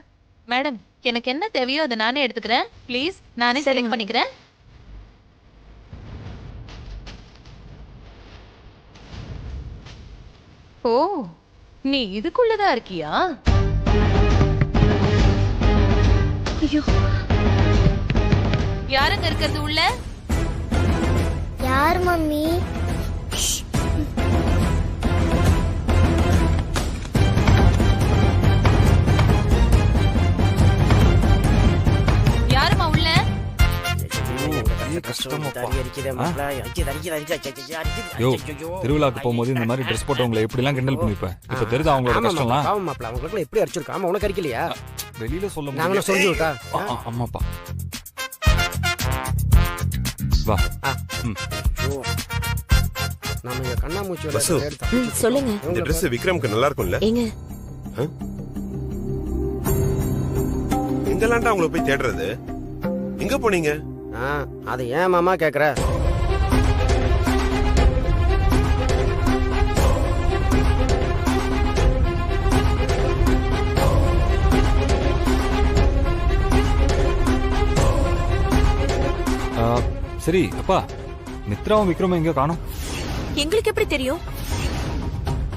மேடம், எனக்கு என்ன தேவையோ அதை நானே எடுத்துக்கிறேன். ப்ளீஸ், நானே செலக்ட் பண்ணிக்கிறேன். ஓ, நீ இதுக்குள்ளதான் இருக்கியா? ஐயோ, யாருங்க இருக்கிறது உள்ள? யார் மம்மி? யாருமா உள்ள? யோ, திருவிழாக்கு போகும்போது இந்த மாதிரி ட்ரெஸ் போட்டவங்களை எப்படி எல்லாம் கிண்டல் பண்ணிப்பேன். இப்ப தெரியுது அவங்களோட கஷ்டம்லாம். அவங்களுக்கு எப்படி அடிச்சிருக்கா? ஆமா, உனக்கு அடிக்கலையா? வெளியில சொல்ல நாங்க சொல்லி விட்டா. ஆமாப்பா, வா. நம்ம கண்ணாமூச்சி பசு, சொல்லுங்க. இந்த Dress விக்ரம்க்கு நல்லா இருக்கும்ல? ஏங்க, எங்கெல்லாம்டா அவங்கள போய் தேடுறது? எங்க போனீங்க? அது ஏன் மாமா கேக்குற? சரி அப்பா, மித்ராவும் விக்ரமும் எங்க காணோம்? எங்களுக்கு எப்படி தெரியும்?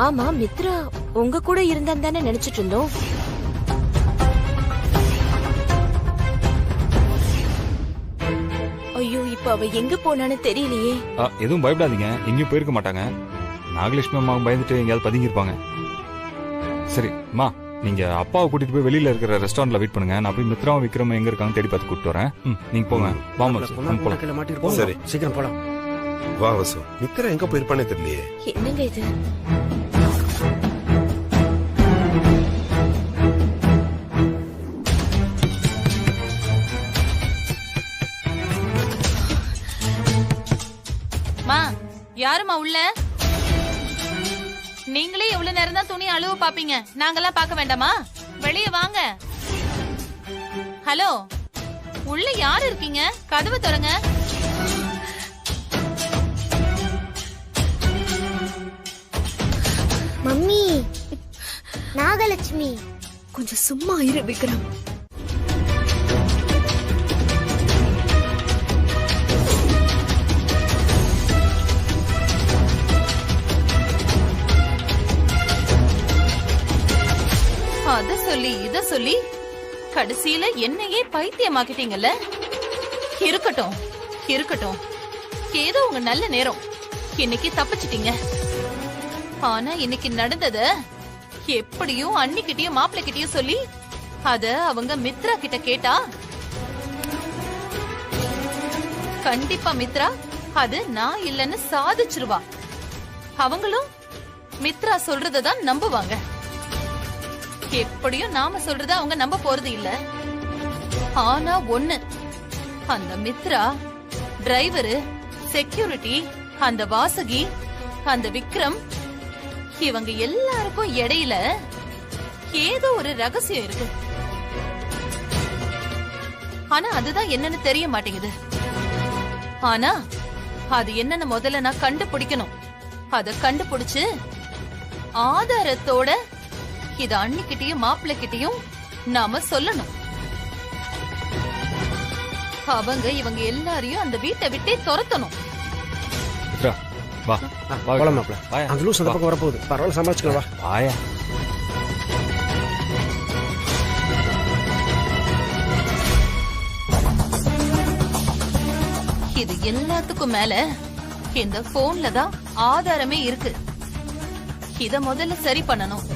ஆமா, மித்ரா உங்க கூட இருந்தான்னு தானே நினைச்சிட்டு இருந்தோம். ஐயோ, இப்ப அவ எங்க போனான்னு தெரியலையே. எதுவும் பயப்படாதீங்க, எங்கேயும் போயிருக்க மாட்டாங்க. நாகலட்சுமி அம்மாவும் பயந்துட்டு எங்கேயாவது பதுங்கி இருப்பாங்க. சரி அம்மா, நீங்க அப்பாவை கூட்டிட்டு போய் வெளியில இருக்கிற ரெஸ்டாரண்ட்ல வெயிட் பண்ணுங்க. நான் போய் மித்ராவும் விக்ரமும் எங்க இருக்காங்க தேடி பார்த்து கூட்டிட்டு வரேன். நீங்க போங்க. வாமா, சரி, சீக்கிரம் போலாம். வா வசு, மித்ரா எங்க போயிருப்பானே தெரியலையே. என்னங்க இது? மா, யாருமா உள்ள? நீங்களே எவ்வளவு நேரம் தான் துணி அழுவ பாப்பீங்க? நாங்கெல்லாம் பார்க்க வேண்டாமா? வெளியே வாங்க. ஹலோ, உள்ள யாரு இருக்கீங்க? கதவு திறங்க. மம்மி, நாகலட்சுமி. கொஞ்சம் சும்மா இரு விக்ரம். அத சொல்லி இத சொல்லி கடைசியில என்னையே பைத்தியமாக்கிட்டீங்கல்ல. இருக்கட்டும் இருக்கட்டும், ஏதோ உங்க நல்ல நேரம், இன்னைக்கு தப்பிச்சிட்டீங்க. ஆனா இன்னைக்கு நடந்தத எப்படியும் அண்ணிக்கிட்டயும் மாப்பிள்ளைகிட்டயும் சொல்லி அத அவங்க மித்ரா கிட்ட கேட்டா கண்டிப்பா மித்ரா அது நான் இல்லன்னு சாதிச்சிருவா. அவங்களும் மித்ரா சொல்றதான் நம்புவாங்க. எப்படியும் நாம சொல்றத அவங்க நம்ப போறது இல்ல. ஆனா ஒண்ணு, அந்த மித்ரா, டிரைவரு, செக்யூரிட்டி, அந்த வாசகி, அந்த விக்ரம், இவங்க எல்லாருக்கும் இடையில ஏதோ ஒரு ரகசியம் இருக்கு. ஆனா அதுதான் என்னன்னு தெரிய மாட்டேங்குது. ஆனா அது என்னன்னு முதல்ல நான் கண்டுபிடிக்கணும். அத கண்டுபிடிச்சு ஆதாரத்தோட இத அண்ணிக்கிட்டயும் மாப்பிள்ளைகிட்டயும் நாம சொல்லணும். அவங்க இவங்க எல்லாரையும் அந்த வீட்டை விட்டே துரத்தணும். போலாம் மாப்ள. அந்த லூஸ் அந்த பக்கம் வரப்போகுது. பரவாயில்ல, சமாளிச்சுக்கலாம். வா வாயா. இது எல்லாத்துக்கும் மேல இந்த போன்ல தான் ஆதாரமே இருக்கு. இத முதல்ல சரி பண்ணணும்.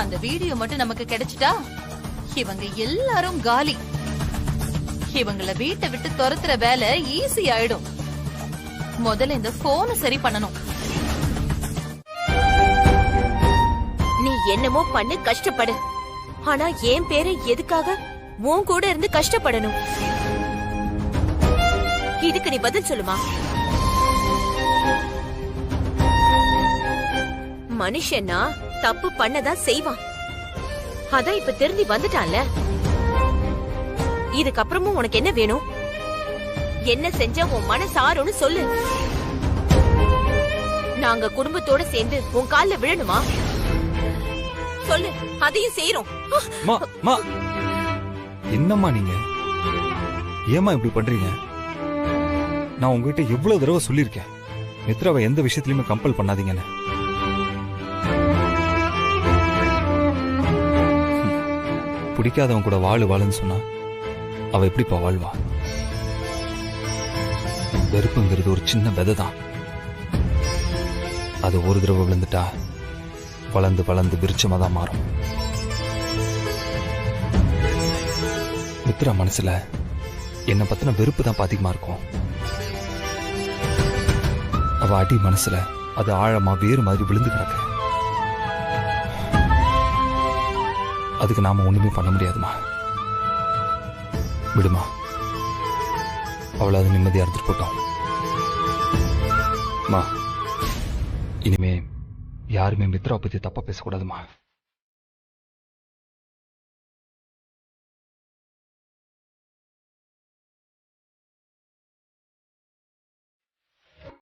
அந்த வீடியோ மட்டும் நமக்கு கிடைச்சிட்டா இவங்க எல்லாரும் காலி. இவங்கள வீட்டை விட்டு துரத்துற வேலை ஈஸி ஆயிடும். முதல்ல இந்த போனை சரி பண்ணணும். நீ என்னமோ பண்ணு, கஷ்டப்படு. ஆனா என் பேரு எதுக்காக உன் கூட இருந்து கஷ்டப்படணும்? இதுக்கு நீ பதில் சொல்லுமா? மனுஷன்னா தப்பு பண்ணதான் செய்வான். அதான் இப்ப திரும்பி வந்துட்டான்ல. இதுக்கப்புறமும் உனக்கு என்ன வேணும்? என்ன செஞ்சா உன் மனசு ஆறும்னு சொல்லு. நாங்க குடும்பத்தோட சேர்ந்து உன் கால்ல விழணுமா? சொல்லு, அதையும் செய்யறோம். என்னம்மா நீங்க? ஏமா இப்படி பண்றீங்க? நான் உங்ககிட்ட எவ்வளவு தடவை சொல்லியிருக்கேன், மித்ராவை எந்த விஷயத்திலயுமே கம்பல் பண்ணாதீங்கன்னு. பிடிக்காதவன் கூட வாழுன்னு சொன்னா அவ எப்படிப்பா வாழ்வா? வெறுப்புங்கிறது ஒரு சின்ன விதை தான். அது ஒரு தடவை விழுந்துட்டா வளர்ந்து வளர்ந்து விருட்சமா தான் மாறும். மித்ரா மனசுல என்ன பத்தின வெறுப்பு தான் அதிகமா இருக்கும். அவ அடி மனசுல அது ஆழமா வேறு மாதிரி விழுந்து கிடக்கு. அதுக்கு நாம ஒண்ணுமே பண்ண முடியாதுமா. விடுமா, அவளை அது நிம்மதியா இருந்துட்டு போட்டோம். இனிமே யாருமே மித்ரா பத்தி தப்பா பேசக்கூடாதுமா.